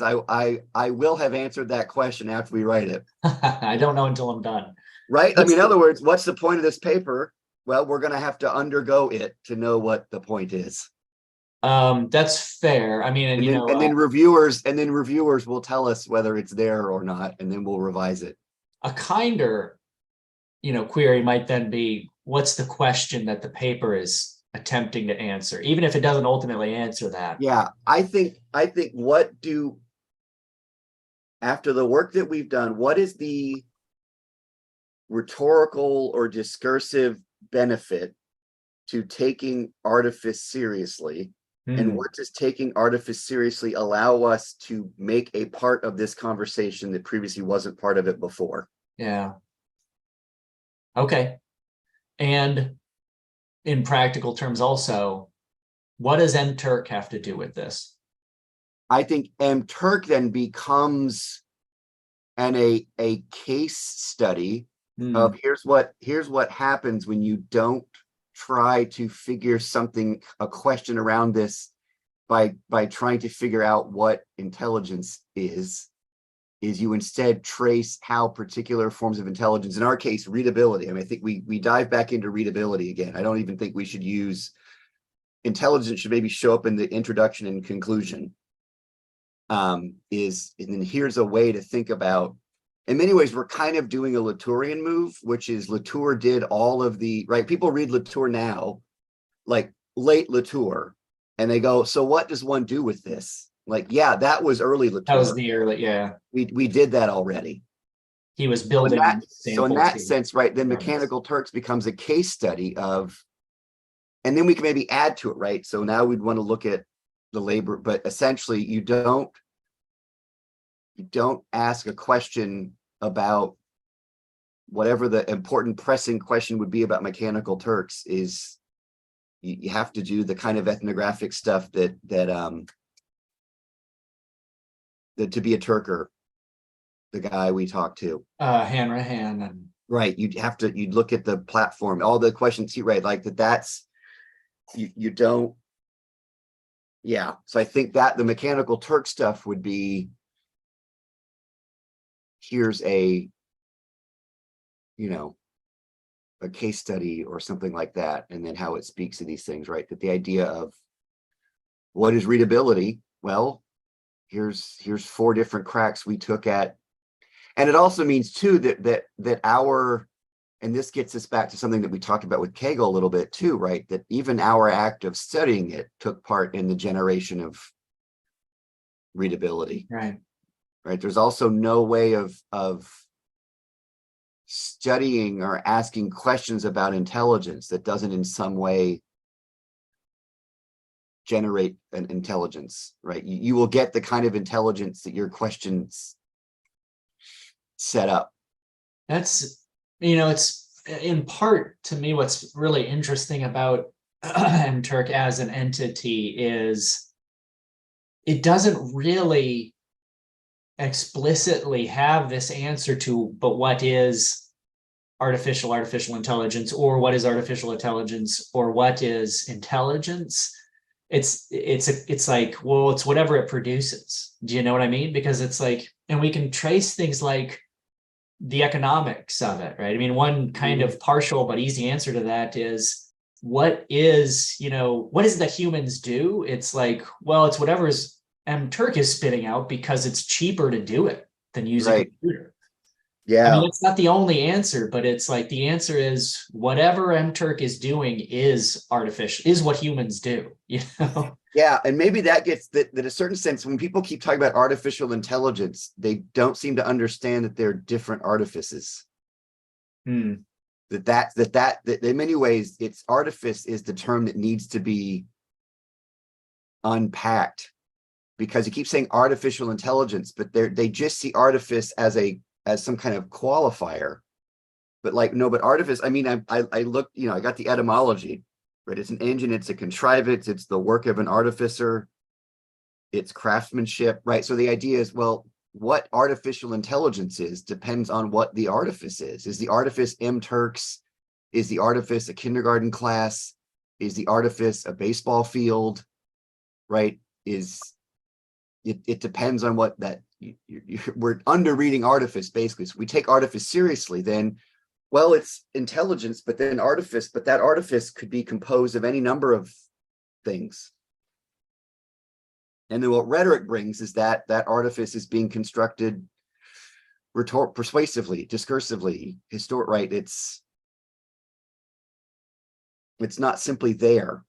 I will have answered that question after we write it. I don't know until I'm done. Right. I mean, in other words, what's the point of this paper? Well, we're going to have to undergo it to know what the point is. That's fair. I mean, and then reviewers will tell us whether it's there or not, and then we'll revise it. A kinder, query might then be, what's the question that the paper is attempting to answer, even if it doesn't ultimately answer that? Yeah, I think after the work that we've done, what is the rhetorical or discursive benefit to taking artifice seriously? And what does taking artifice seriously allow us to make a part of this conversation that previously wasn't part of it before? Yeah. Okay. And in practical terms also, what does MTurk have to do with this? I think MTurk then becomes a case study of here's what happens when you don't try to figure a question around this by trying to figure out what intelligence is you instead trace how particular forms of intelligence, in our case, readability. I mean, I think we dive back into readability again. I don't even think we should use intelligence, should maybe show up in the introduction and conclusion. And then here's a way to think about, in many ways, we're kind of doing a Latourian move, which is Latour did all of the, right? People read Latour now, like late Latour, and they go, so what does one do with this? Like, yeah, that was early Latour. That was the early, yeah. We did that already. He was building. So in that sense, right, then Mechanical Turks becomes a case study of, and then we can maybe add to it, right? So now we'd want to look at the labor, but essentially you don't ask a question about whatever the important pressing question would be about Mechanical Turks. Is you have to do the kind of ethnographic stuff that to be a Turker, the guy we talked to, Hanrahan, and right, you'd look at the platform, all the questions he read, like that's you don't. Yeah, so I think that the Mechanical Turk stuff would be, here's a case study or something like that, and then how it speaks to these things, right? That the idea of what is readability, well, here's 4 different cracks we took at, and it also means too that our, and this gets us back to something that we talked about with Kegel a little bit too, right? That even our act of studying it took part in the generation of readability. Right. There's also no way of studying or asking questions about intelligence that doesn't in some way generate an intelligence, right? You will get the kind of intelligence that your questions set up. That's, it's in part, to me, what's really interesting about Turk as an entity is it doesn't really explicitly have this answer to, but what is artificial intelligence, or what is artificial intelligence, or what is intelligence? It's like, well, it's whatever it produces. Do you know what I mean? Because it's like, and we can trace things like the economics of it, right? I mean, one kind of partial but easy answer to that is what is, what is that humans do? It's like, well, it's whatever's Turk is spitting out because it's cheaper to do it than use a Right. computer. I mean, Yeah. it's not the only answer, but it's like the answer is whatever Turk is doing is artificial, is what humans do, you know? Yeah. And maybe that gets that in a certain sense, when people keep talking about artificial intelligence, they don't seem to understand that they're different artifices. Hmm. That in many ways, it's artifice is the term that needs to be unpacked, because you keep saying artificial intelligence, but they just see artifice as some kind of qualifier. But like, no, but artifice, I mean, I looked, I got the etymology, right? It's an engine, it's a contrivance, it's the work of an artificer, it's craftsmanship, right? So the idea is, well, what artificial intelligence is depends on what the artifice is. Is the artifice Turks? Is the artifice a kindergarten class? Is the artifice a baseball field? Right? It depends on what that we're under reading artifice basically. So we take artifice seriously, then, well, it's intelligence, but then artifice, but that artifice could be composed of any number of things. And then what rhetoric brings is that artifice is being constructed persuasively, discursively, historic, right? It's not simply there.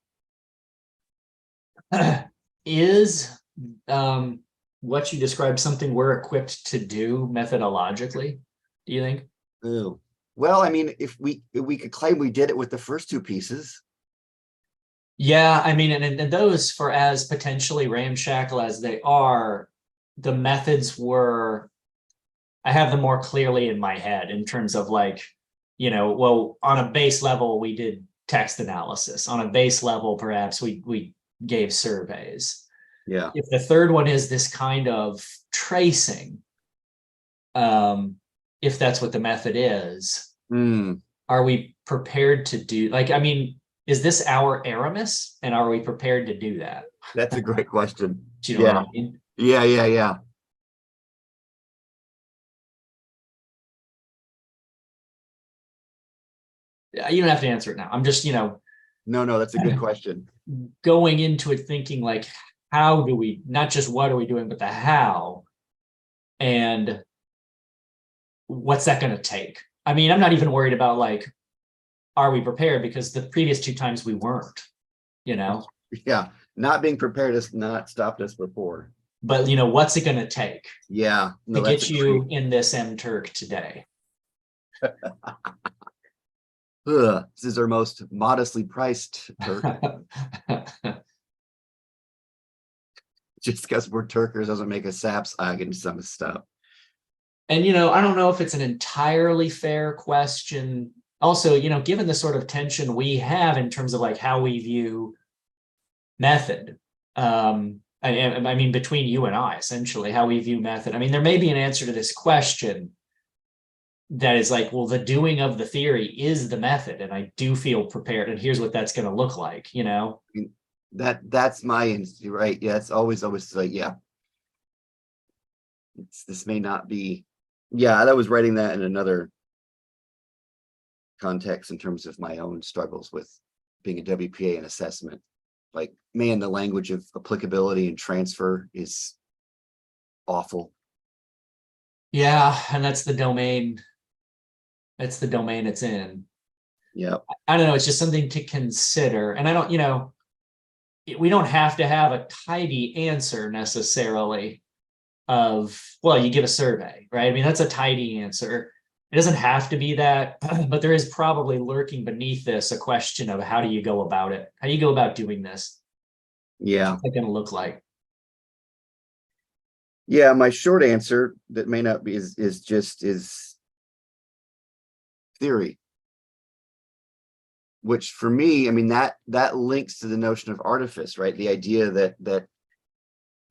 Is what you described something we're equipped to do methodologically, do you think? Ooh. Well, I mean, if we could claim we did it with the first two pieces. Yeah, I mean, and those, for as potentially ramshackle as they are, the methods were, I have them more clearly in my head in terms of like, well, on a base level, we did text analysis. On a base level, perhaps we gave surveys. Yeah. If the third one is this kind of tracing, um, if that's what the method is, Mm, are we prepared to do, like, I mean, is this our Aramis, and are we prepared to do that? that's a great question. Do you know what Yeah. I mean? Yeah. You don't have to answer it now. I'm just, No, that's a good question. going into it thinking like, how do we, not just what are we doing, but the how, and what's that going to take? I mean, I'm not even worried about like, are we prepared? Because the previous two times we weren't, you know, Yeah. Not being prepared has not stopped us before. but what's it going to take Yeah. to No, that's a get great. you in this Turk today? This is our most modestly priced Turk. Just because we're Turkers doesn't make us saps and some stuff. And I don't know if it's an entirely fair question. Also, given the sort of tension we have in terms of like how we view method, I mean, between you and I, essentially, how we view method. I mean, there may be an answer to this question that is like, well, the doing of the theory is the method, and I do feel prepared, and here's what that's going to look like, That's my right. Yeah, it's always like, yeah. This may not be. Yeah, I was writing that in another context in terms of my own struggles with being a WPA and assessment. Like, man, the language of applicability and transfer is awful. Yeah, and that's the domain. That's the domain it's in. Yeah. I don't know. It's just something to consider, and I don't, we don't have to have a tidy answer necessarily of, well, you give a survey, right? I mean, that's a tidy answer. It doesn't have to be that, but there is probably lurking beneath this a question of how do you go about it? How do you go about doing this? Yeah. What's it going to look like? Yeah. My short answer that may not be is just theory. which for me, I mean, that links to the notion of artifice, right? The idea that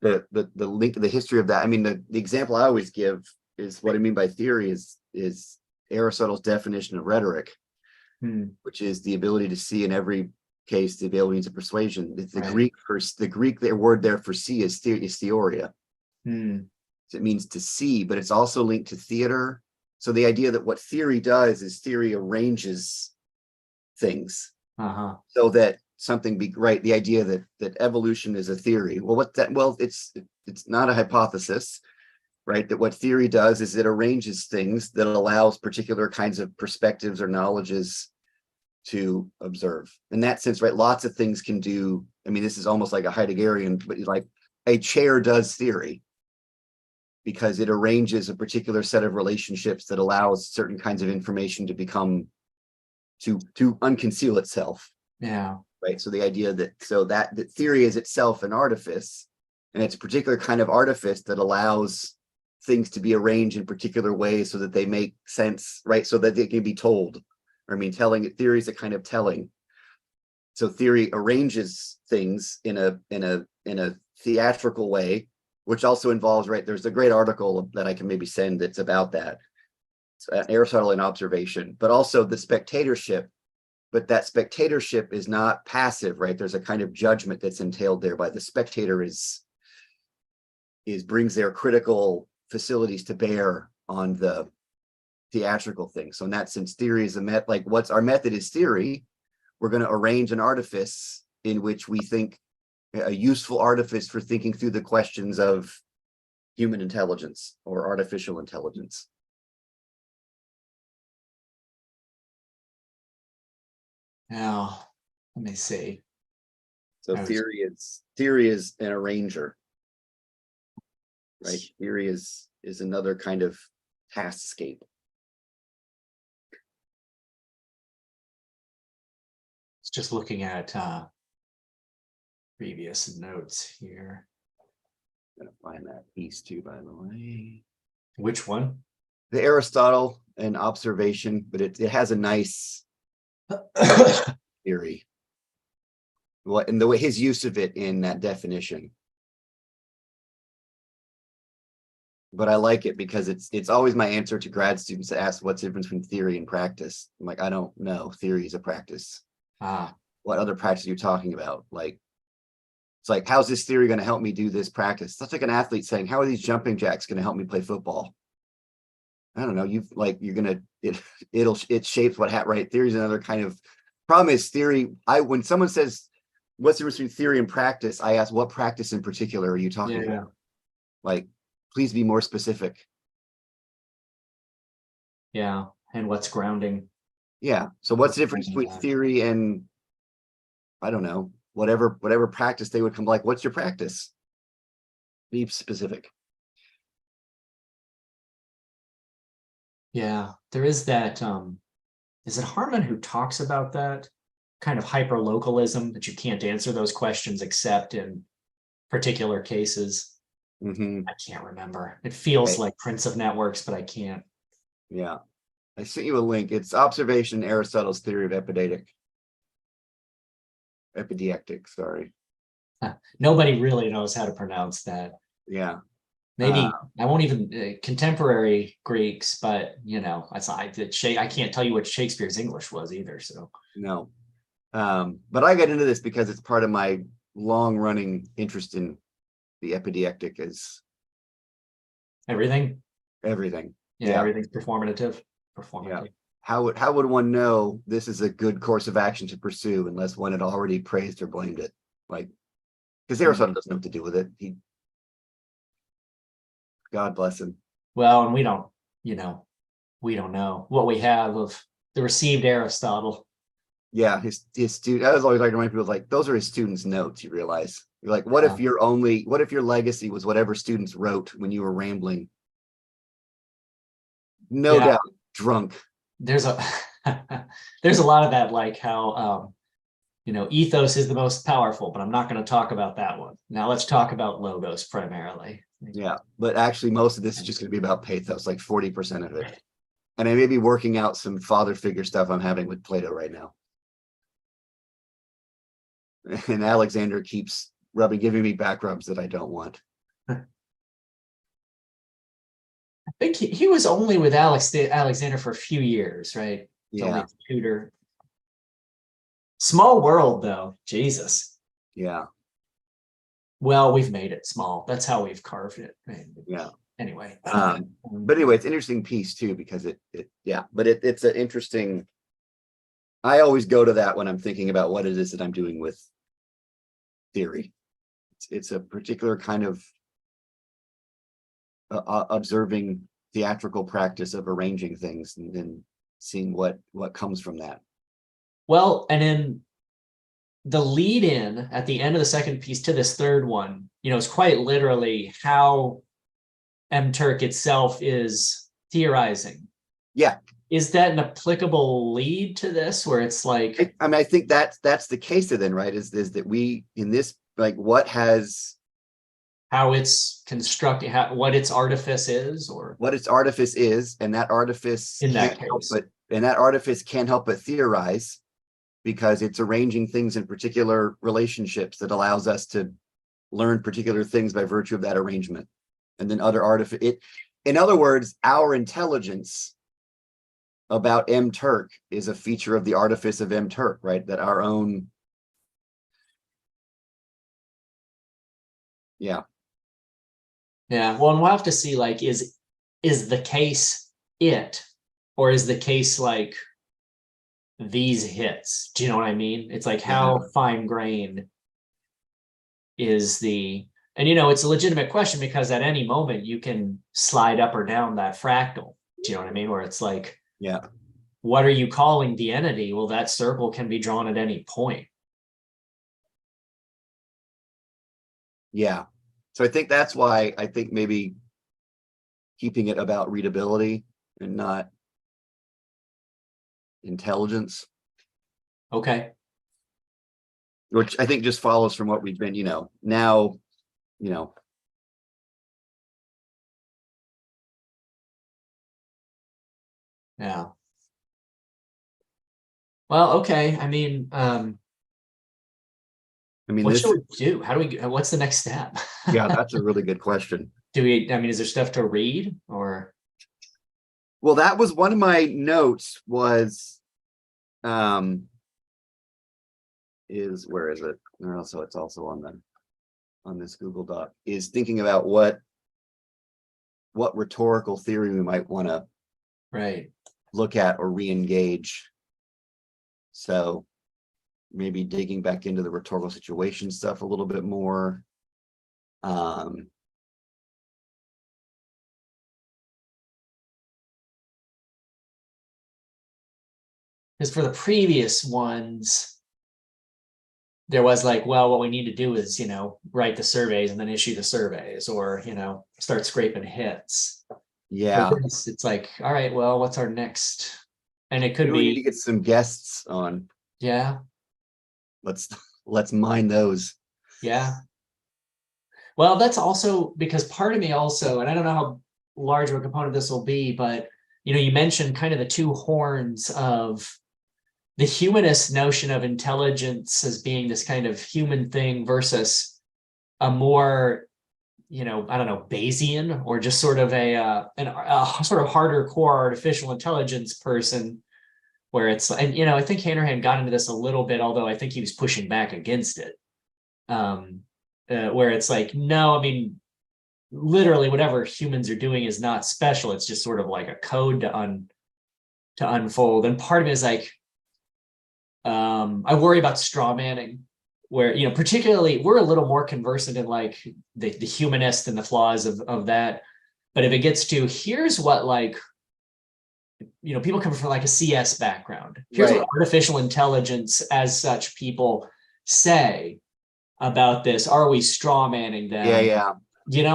the link, the history of that. I mean, the example I always give is what I mean by theory is Aristotle's definition of rhetoric, which is the ability to see in every case the ability to persuasion. It's the Greek their word there for see is theoria. It means to see, but it's also linked to theater. So the idea that what theory does is theory arranges things so that something be right. The idea that evolution is a theory. Well, it's not a hypothesis, right? That what theory does is it arranges things that allows particular kinds of perspectives or knowledges to observe. In that sense, right? Lots of things can do. I mean, this is almost like a Heideggerian, but like a chair does theory because it arranges a particular set of relationships that allows certain kinds of information to become to unconceal itself. Yeah. Right. So the idea that theory is itself an artifice, and it's a particular kind of artifice that allows things to be arranged in particular ways so that they make sense, right? So that they can be told. I mean, theory is a kind of telling. So theory arranges things in a theatrical way, which also involves, right? There's a great article that I can maybe send that's about that. It's Aristotle in observation, but also the spectatorship. But that spectatorship is not passive, right? There's a kind of judgment that's entailed there by the spectator is brings their critical facilities to bear on the theatrical thing. So in that sense, theory is what's our method is theory. We're going to arrange an artifice in which we think a useful artifice for thinking through the questions of human intelligence or artificial intelligence. Now, let me see. So theory is an arranger, right? Theory is another kind of task-scape. It's just looking at previous notes here. I'm gonna find that piece too, by the way. Which one? The Aristotle and observation, but it has a nice theory. And the way his use of it in that definition. But I like it because it's always my answer to grad students that ask what's the difference between theory and practice. I'm like, I don't know. Theory is a practice. What other practice are you talking about? Like, it's like, how's this theory going to help me do this practice? That's like an athlete saying, how are these jumping jacks going to help me play football? I don't know. It shapes what right. Theory is another kind of problem. Is theory. When someone says, what's the difference between theory and practice? I ask, what practice in particular are you talking about? Like, please be more specific. Yeah. And what's grounding? Yeah. So what's the difference between theory and, I don't know, whatever practice they would come, like, what's your practice? Be specific. Yeah, there is that. Is it Harman who talks about that kind of hyper-localism, that you can't answer those questions except in particular cases? I can't remember. It feels like Prince of Networks, but I can't. Yeah. I sent you a link. It's Observation, Aristotle's Theory of Epideictic, sorry. Nobody really knows how to pronounce that. Yeah. Maybe I won't even contemporary Greeks, but I can't tell you what Shakespeare's English was either. So no, but I got into this because it's part of my long-running interest in the epideictic is everything. Yeah, everything's performative. Yeah. How would one know this is a good course of action to pursue unless one had already praised or blamed it? Like, because Aristotle doesn't know what to do with it. God bless him. Well, and we don't know what we have of the received Aristotle. Yeah, his student. I was always like to remind people, like, those are his students' notes. You realize, you're like, what if your legacy was whatever students wrote when you were rambling? No doubt, drunk. There's a lot of that, like how ethos is the most powerful, but I'm not going to talk about that one. Now let's talk about logos primarily. Yeah, but actually most of this is just going to be about pathos, like 40% of it. And I may be working out some father figure stuff I'm having with Plato right now. And Alexander keeps giving me back rubs that I don't want. I think he was only with Alexander for a few years, right? It's only Yeah, a tutor. Small world, though. Jesus. yeah, Well, we've made it small. That's how we've carved it. Right? yeah. Anyway. But anyway, it's an interesting piece too, because it's an interesting. I always go to that when I'm thinking about what it is that I'm doing with theory. It's a particular kind of observing theatrical practice of arranging things and then seeing what comes from that. Well, and in the lead in at the end of the second piece to this third one, is quite literally how Turk itself is theorizing. Yeah. Is that an applicable lead to this where it's like, I mean, I think that's the case then, right? Is that we in this, like, what has how it's constructed, what its artifice is, or what its artifice is, and that artifice in that can't help case. but and that artifice can't help but theorize, because it's arranging things in particular relationships that allows us to learn particular things by virtue of that arrangement. And then other artifice, in other words, our intelligence about Turk is a feature of the artifice of Turk, right? That our own, yeah. Yeah. Well, and we'll have to see, like, is the case it, or is the case like these hits? Do you know what I mean? It's like, how fine grained is the, and it's a legitimate question, because at any moment you can slide up or down that fractal. Do you know what I mean? Where it's like, Yeah. what are you calling the entity? Well, that circle can be drawn at any point. Yeah. So I think that's why I think maybe keeping it about readability and not intelligence. Okay. Which I think just follows from what we've been, now, Yeah. Well, okay. I mean, what this, should we do? How do we, what's the next step? yeah, that's a really good question. Is there stuff to read, or? Well, that was one of my notes was, where is it? So it's also on this Google Doc, is thinking about what rhetorical theory we might want to look at or re-engage. So maybe digging back into the rhetorical situation stuff a little bit more. Because for the previous ones, there was like, well, what we need to do is, write the surveys and then issue the surveys, or, start scraping hits. Yeah. It's like, all right, well, what's our next? And it could we be, need to get some guests on. Yeah. Let's mine those. Yeah. Well, that's also because part of me also, and I don't know how large of a component this will be, but you mentioned kind of the two horns of the humanist notion of intelligence as being this kind of human thing versus a more, I don't know, Bayesian, or just sort of a sort of harder core artificial intelligence person, where it's, and I think Hanrahan got into this a little bit, although I think he was pushing back against it. Where it's like, no, I mean, literally whatever humans are doing is not special. It's just sort of like a code to unfold. And part of it is like, I worry about straw manning, where, particularly we're a little more conversant in like the humanist and the flaws of that. But if it gets to, here's what, like, people come from like a CS background. Here's what artificial intelligence as such people say about this. Are we straw manning them? Yeah.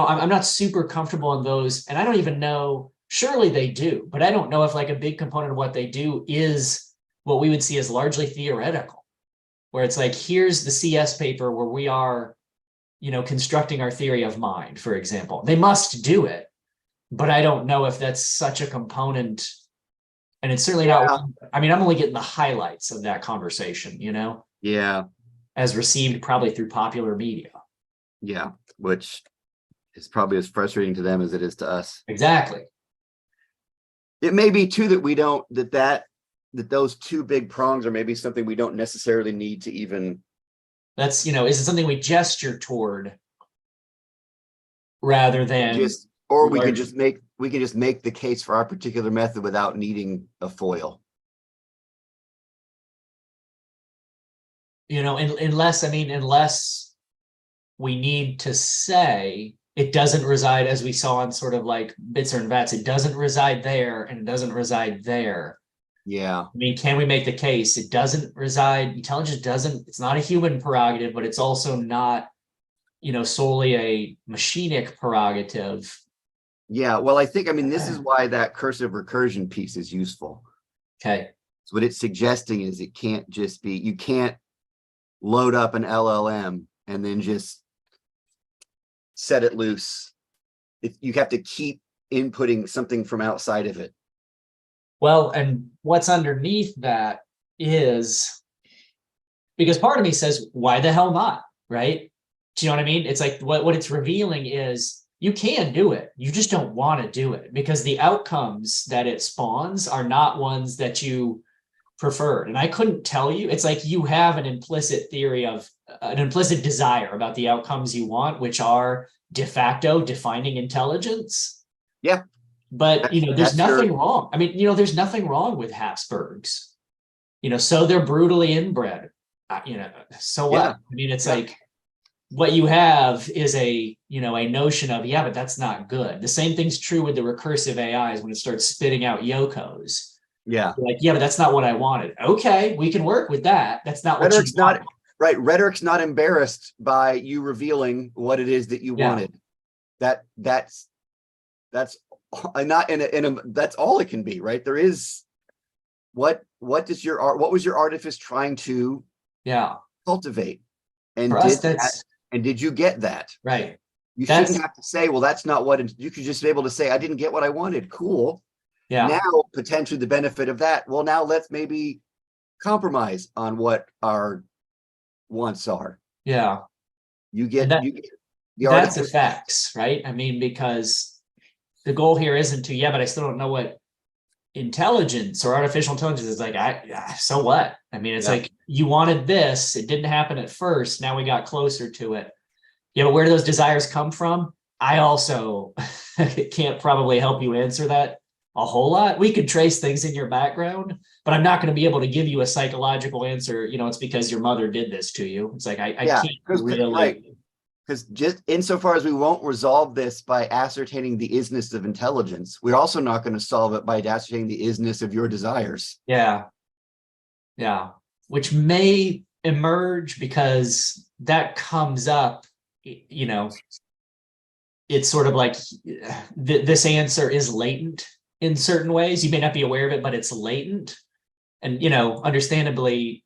I'm not super comfortable in those, and I don't even know, surely they do, but I don't know if like a big component of what they do is what we would see as largely theoretical, where it's like, here's the CS paper where we are, constructing our theory of mind, for example. They must do it, but I don't know if that's such a component. And it's certainly not, I mean, I'm only getting the highlights of that conversation, Yeah. as received probably through popular media. Yeah, which is probably as frustrating to them as it is to us. Exactly. It may be too that we don't that those two big prongs are maybe something we don't necessarily need to even. That's, is it something we gesture toward rather than Just, or we can large, just make the case for our particular method without needing a foil. unless we need to say it doesn't reside, as we saw in sort of like Bitzer and Vats, it doesn't reside there and it doesn't reside there. Yeah. I mean, can we make the case it doesn't reside? Intelligence doesn't, it's not a human prerogative, but it's also not, solely a machinic prerogative. Yeah. Well, I mean, this is why that cursive recursion piece is useful. Okay. So what it's suggesting is it can't just be, you can't load up an LLM and then just set it loose. You have to keep inputting something from outside of it. Well, and what's underneath that is, because part of me says, why the hell not? Right? Do you know what I mean? It's like what it's revealing is you can do it. You just don't want to do it because the outcomes that it spawns are not ones that you preferred. And I couldn't tell you. It's like you have an implicit theory of an implicit desire about the outcomes you want, which are de facto defining intelligence. Yeah. But there's That's nothing wrong. I mean, there's nothing wrong with Habsburgs. So they're brutally inbred. So what? Yeah. I mean, it's like what you have is a notion of, yeah, but that's not good. The same thing's true with the recursive AIs when it starts spitting out Yokos. Yeah. You're like, yeah, but that's not what I wanted. Okay, we can work with that. That's not what Rhetoric's you want. not right. Rhetoric's not embarrassed by you revealing what it is that you wanted. That's not in a that's all it can be, right? There is what was your artifice trying to cultivate? And For us, that's did you get that? right. You shouldn't have to say, well, that's not what you could just be able to say, I didn't get what I wanted. Cool. Yeah. Now, potentially the benefit of that. Well, now let's maybe compromise on what our wants are. Yeah. You get the that's effects, right? I mean, because the goal here isn't to, but I still don't know what intelligence or artificial intelligence is like. So what? I mean, it's like you wanted this, it didn't happen at first. Now we got closer to it. But where do those desires come from? I also can't probably help you answer that a whole lot. We could trace things in your background, but I'm not going to be able to give you a psychological answer. It's because your mother did this to you. It's like I can't really. Right. Because just insofar as we won't resolve this by ascertaining the isness of intelligence, we're also not going to solve it by ascertaining the isness of your desires. Yeah. Yeah. Which may emerge because that comes up, it's sort of like this answer is latent in certain ways. You may not be aware of it, but it's latent. And, understandably,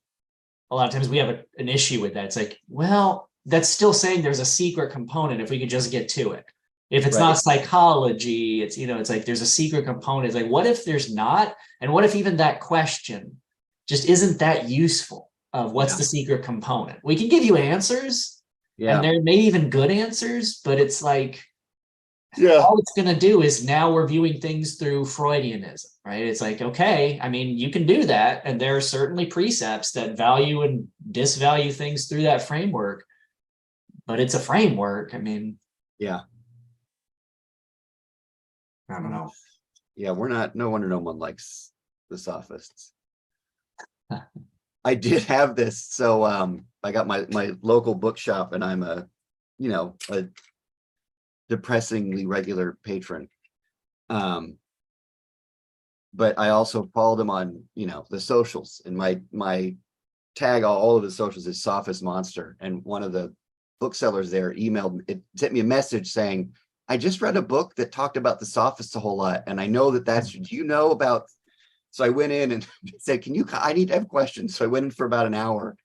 a lot of times we have an issue with that. It's like, well, that's still saying there's a secret component if we could just get to it. If it's not psychology, it's, it's like there's a secret component. It's like, what if there's not? And what if even that question just isn't that useful of what's the secret component? We can give you answers, and there may even good answers, but it's like, all it's going to do is now we're viewing things through Freudianism, right? It's like, okay, I mean, you can do that. And there are certainly precepts that value and disvalue things through that framework, but it's a framework. I mean, I don't know. Yeah, no wonder no one likes the sophists. I did have this. So I got my local bookshop, and I'm a depressingly regular patron. But I also followed him on, the socials, and my tag, all of the socials is Sophist Monster. And one of the booksellers there sent me a message saying, I just read a book that talked about the sophists a whole lot. And I know do you know about, so I went in and said, I need to have questions. So I went in for about an hour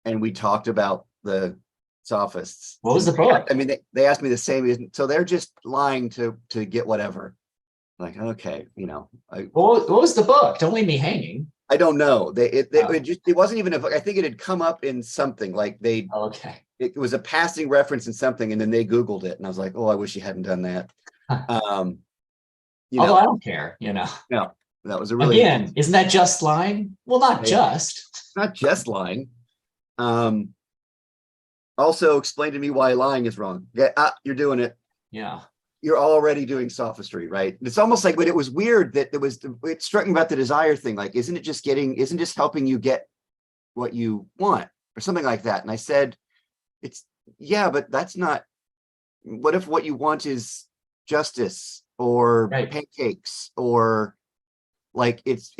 and we talked about the sophists. What was the book? I mean, they asked me the same. So they're just lying to get whatever. Like, okay, what was the book? Don't leave me hanging. I don't know. Oh, It wasn't even I think it had come up in something like okay. it was a passing reference in something, and then they Googled it, and I was like, oh, I wish you hadn't done that. Um, you Although I know, don't care, no, that was a really Again, isn't that just lying? Well, not just. not just lying. Um, Also explain to me why lying is wrong. Yeah, you're doing it. Yeah. You're already doing sophistry, right? It's almost like, but it was weird that it struck me about the desire thing. Like, isn't just helping you get what you want or something like that? And I said, it's, yeah, but that's not, what if what you want is justice or Right. pancakes or like, it's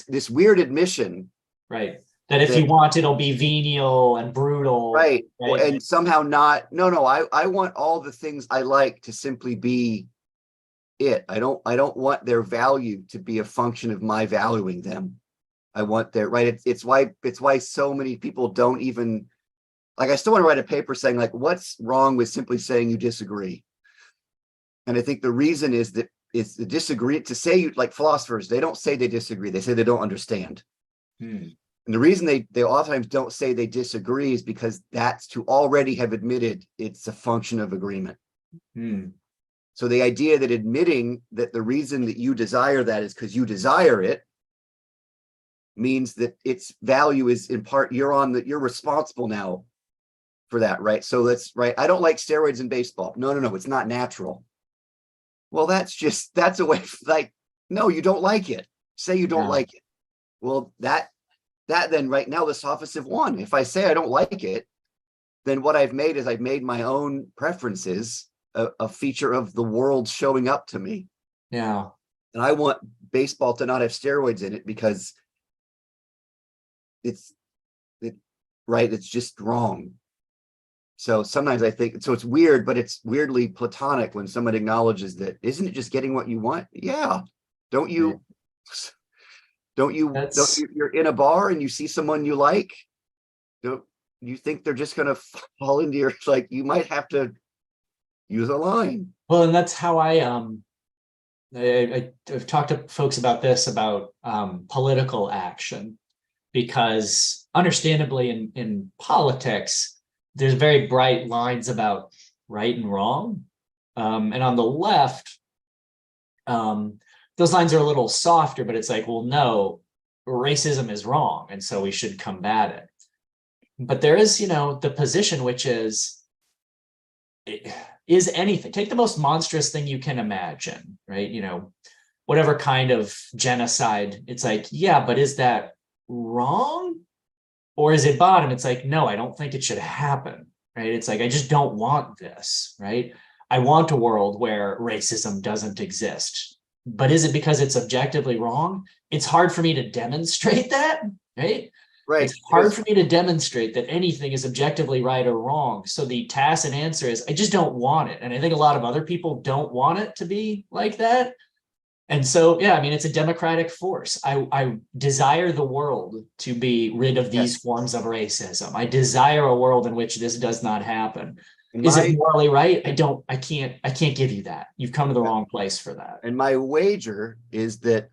this weird admission Right. That if you that, want, it'll be venial and brutal. right. Right. And somehow not, no, I want all the things I like to simply be it. I don't want their value to be a function of my valuing them. I want their right. It's why so many people don't even like, I still want to write a paper saying like, what's wrong with simply saying you disagree? And I think the reason is that it's the disagree to say you like philosophers, they don't say they disagree, they say they don't understand. Hmm. And the reason they oftentimes don't say they disagree is because that's to already have admitted it's a function of agreement. Hmm. So the idea that admitting that the reason that you desire that is because you desire it means that its value is in part you're responsible now for that, right? So that's right. I don't like steroids in baseball. No, it's not natural. Well, that's a way like, no, you don't like it. Say you don't Yeah. like it. Well, that then right now the sophists have won. If I say I don't like it, then what I've made is I've made my own preferences a feature of the world showing up to me. Yeah. And I want baseball to not have steroids in it because it's it, right. It's just wrong. So sometimes I think so. It's weird, but it's weirdly platonic when someone acknowledges that. Isn't it just getting what you want? Yeah. Don't Right. you? Don't That's you? You're in a bar and you see someone you like. Don't you think they're just gonna fall into your like? You might have to use a line. well, and that's how I've talked to folks about this about political action because understandably in politics there's very bright lines about right and wrong, and on the left um, those lines are a little softer, but it's like, well, no, racism is wrong and so we should combat it. But there is, the position which is anything, take the most monstrous thing you can imagine, right? Whatever kind of genocide, it's like, yeah, but is that wrong? Or is it bottom? It's like, no, I don't think it should happen, right? It's like, I just don't want this, right? I want a world where racism doesn't exist. But is it because it's objectively wrong? It's hard for me to demonstrate that, right? It's Right. hard for me to demonstrate that anything is objectively right or wrong. So the tacit answer is, I just don't want it. And I think a lot of other people don't want it to be like that. And so, yeah, I mean, it's a democratic force. I desire the world to be rid of these Yes. forms of racism. I desire a world in which this does not happen. And Is it my morally right? I can't give you that. You've come to the wrong place for that. and my wager is that,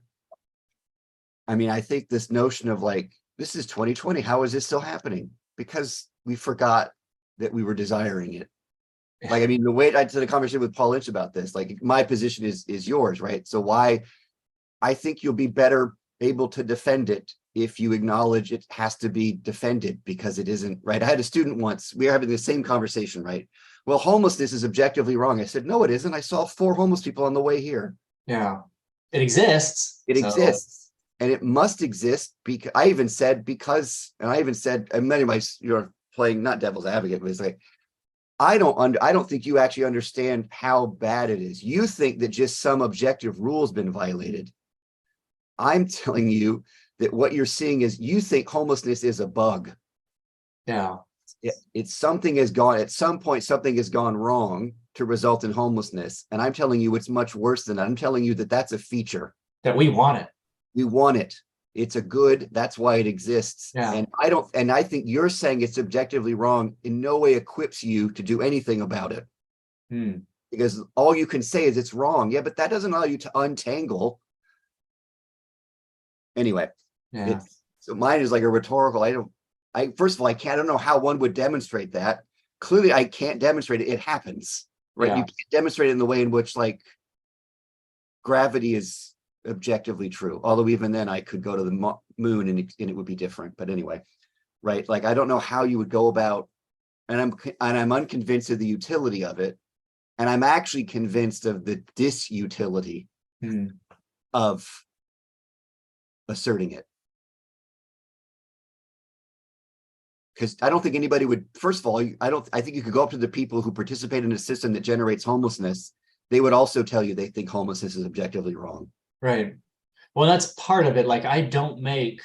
I mean, I think this notion of like, this is 2020. How is this still happening? Because we forgot that we were desiring it. Like, I mean, the way I did a conversation with Paul Lynch about this, like my position is yours, right? So why I think you'll be better able to defend it if you acknowledge it has to be defended because it isn't right. I had a student once, we were having the same conversation, right? Well, homelessness is objectively wrong. I said, no, it isn't. I saw 4 homeless people on the way here. Yeah, it exists. It So exists and it must exist because I even said, and many of my, playing not devil's advocate, but it's like, I don't think you actually understand how bad it is. You think that just some objective rule has been violated. I'm telling you that what you're seeing is you think homelessness is a bug. yeah, It's something has gone at some point, something has gone wrong to result in homelessness. And I'm telling you, it's much worse than that. I'm telling you that that's a feature. that we want it. We want it. It's a good. That's why it exists. Yeah. And I think you're saying it's objectively wrong in no way equips you to do anything about it. Hmm. Because all you can say is it's wrong. Yeah, but that doesn't allow you to untangle. Anyway, Yeah. It's so mine is like a rhetorical. I first of all, I don't know how one would demonstrate that. Clearly, I can't demonstrate it. It happens, right? Yeah. You can't demonstrate it in the way in which like gravity is objectively true. Although even then, I could go to the moon and it would be different. But anyway, right? Like I don't know how you would go about, and I'm unconvinced of the utility of it, and I'm actually convinced of the disutility Hmm. of asserting it. Because I don't think anybody would, first of all, I think you could go up to the people who participate in a system that generates homelessness. They would also tell you they think homelessness is objectively wrong. Right. Well, that's part of it. Like, I don't make,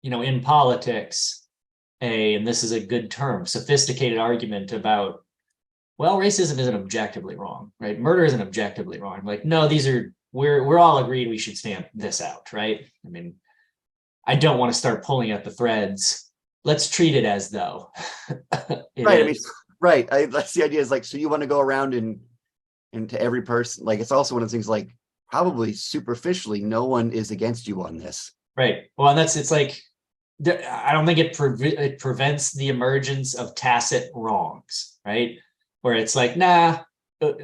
in politics, and this is a good term, sophisticated argument about, well, racism isn't objectively wrong, right? Murder isn't objectively wrong. I'm like, no, we're all agreed we should stamp this out, right? I mean, I don't want to start pulling at the threads. Let's treat it as though it Right. I mean, is. right. That's the idea is like, so you want to go around and to every person, like, it's also one of the things like, probably superficially, no one is against you on this. Right. Well, and it's like, I don't think it prevents the emergence of tacit wrongs, right? Where it's like, nah,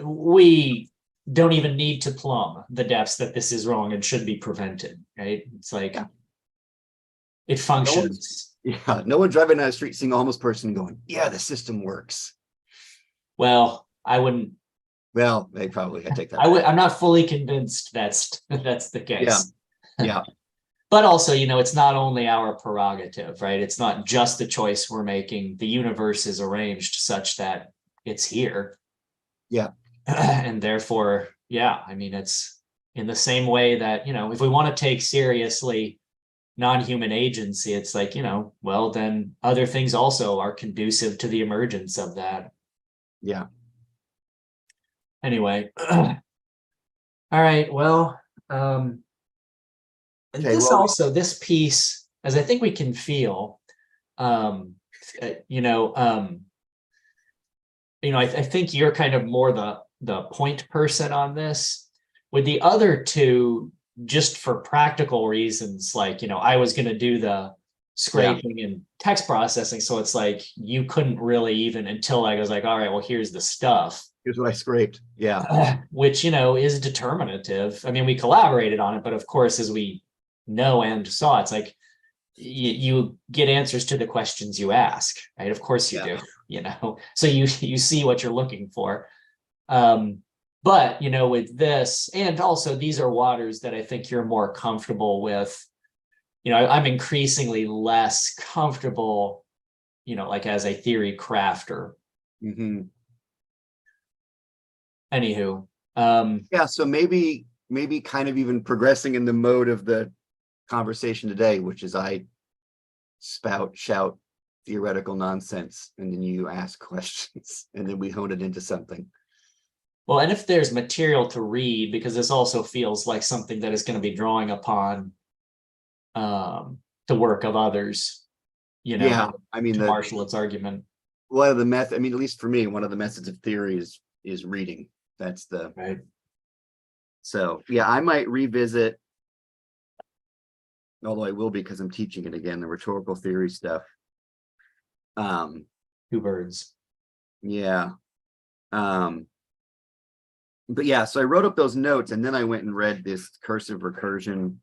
we don't even need to plumb the depths that this is wrong and should be prevented, right? It's like, Yeah. it No one's, functions. yeah, no one driving down the street seeing a homeless person going, yeah, the system works. Well, I wouldn't. Well, they probably, I take that back. I'm not fully convinced that's the Yeah. case. Yeah. But also, it's not only our prerogative, right? It's not just the choice we're making. The universe is arranged such that it's here. Yeah. And therefore, yeah, I mean, it's in the same way that, if we want to take seriously non-human agency, it's like, well, then other things also are conducive to the emergence of that. Yeah. Anyway. All right. Well, Okay. this Well, also, this piece, as I think we can feel, um, you know, um, I think you're kind of more the point person on this. With the other two, just for practical reasons, like, I was going to do the yeah. scraping and text processing. So it's like you couldn't really even until I was like, all right, well, here's the stuff, Here's what I scraped. Yeah. which, is determinative. I mean, we collaborated on it, but of course, as we know and saw, it's like you get answers to the questions you ask, right? Of course you Yeah. do, so you see what you're looking for. But with this, and also these are waters that I think you're more comfortable with. I'm increasingly less comfortable, like as a theory crafter. Mm-hmm. Anywho, Yeah. So maybe kind of even progressing in the mode of the conversation today, which is I shout theoretical nonsense, and then you ask questions, and then we hone it into something. well, and if there's material to read, because this also feels like something that is going to be drawing upon the work of others, Yeah. I mean, to marshal its argument. one of the method, I mean, at least for me, one of the methods of theory is reading. That's the, Right. so yeah, I might revisit, although I will be because I'm teaching it again, the rhetorical theory stuff. Two birds. Yeah. But yeah, so I wrote up those notes and then I went and read this cursive recursion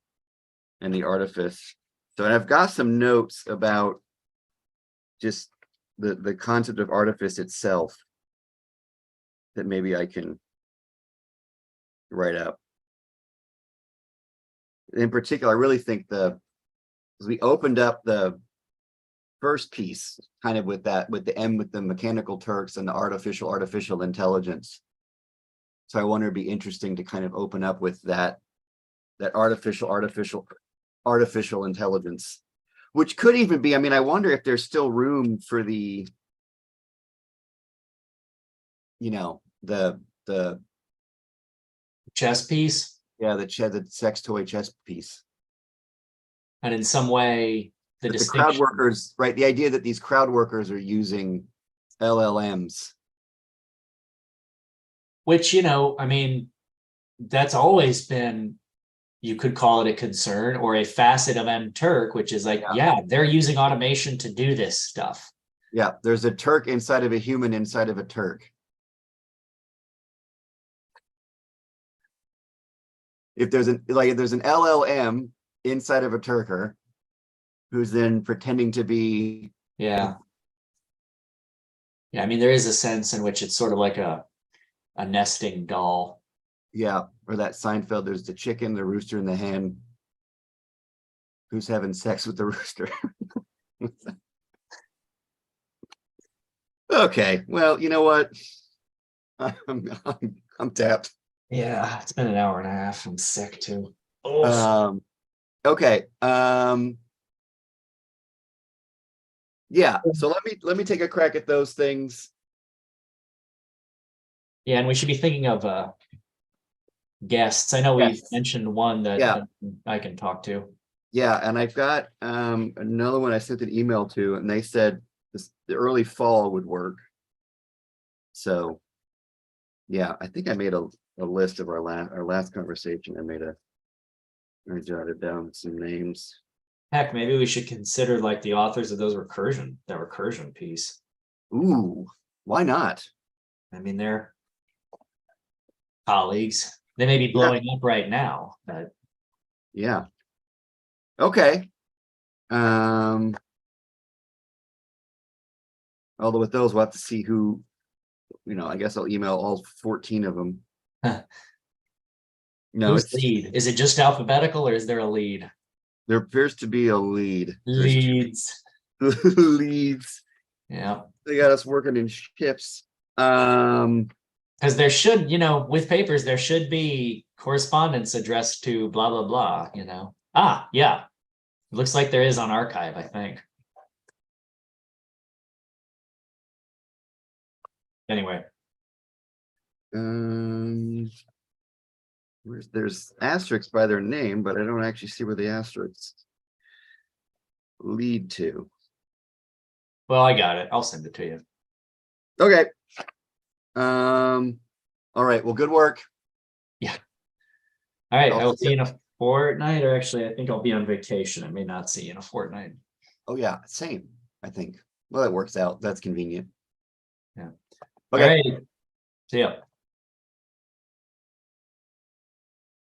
and the artifice. So I've got some notes about just the concept of artifice itself that maybe I can write up. In particular, I really think as we opened up the first piece kind of with the mechanical Turks and the artificial intelligence. So I wonder it'd be interesting to kind of open up with that artificial intelligence, which could even be, I mean, I wonder if there's still room for the Chess piece. the sex toy chess piece. And in some way, the But the crowd distinction, workers, right? The idea that these crowd workers are using LLMs. which, I mean, that's always been, you could call it a concern or a facet of Turk, which is like, yeah, they're using automation to do this stuff. Yeah, there's a Turk inside of a human inside of a Turk. If there's an LLM inside of a Turker who's then pretending to be. Yeah. Yeah, I mean, there is a sense in which it's sort of like a nesting doll. Yeah, or that Seinfeld, there's the chicken, the rooster, and the hen. Who's having sex with the rooster? Okay, well, you know what? I'm tapped. Yeah, it's been an hour and a half. I'm sick too. Oh, Okay. Yeah, so let me take a crack at those things. yeah, and we should be thinking of guests. I know we've Yes. mentioned one that, Yeah. that I can talk to. Yeah, and I've got another one I sent an email to, and they said the early fall would work. So yeah, I think I made a list of our last conversation. I jotted down some names. Heck, maybe we should consider like the authors of that recursion piece. Ooh, why not? I mean, they're colleagues. They may be Yeah, blowing up right now, but yeah. Okay. Although with those, we'll have to see who, I guess I'll email all 14 of them. No, who's lead? Is it just alphabetical or is there a lead? There appears to be a lead. Leads. Leads. Yeah. They got us working in shifts. Because there should, with papers, there should be correspondence addressed to blah, blah, blah. Ah, yeah. It looks like there is on archive, I think. Anyway. There's asterisks by their name, but I don't actually see where the asterisks lead to. Well, I got it. I'll send it to you. Okay. All right. Well, good work. Yeah. All right. I will see you you in a fortnight, or actually, I think I'll be on vacation. I may not see you in a fortnight. Oh, yeah. Same, I think. Well, that works out. That's convenient. Yeah. Okay. All right. See ya.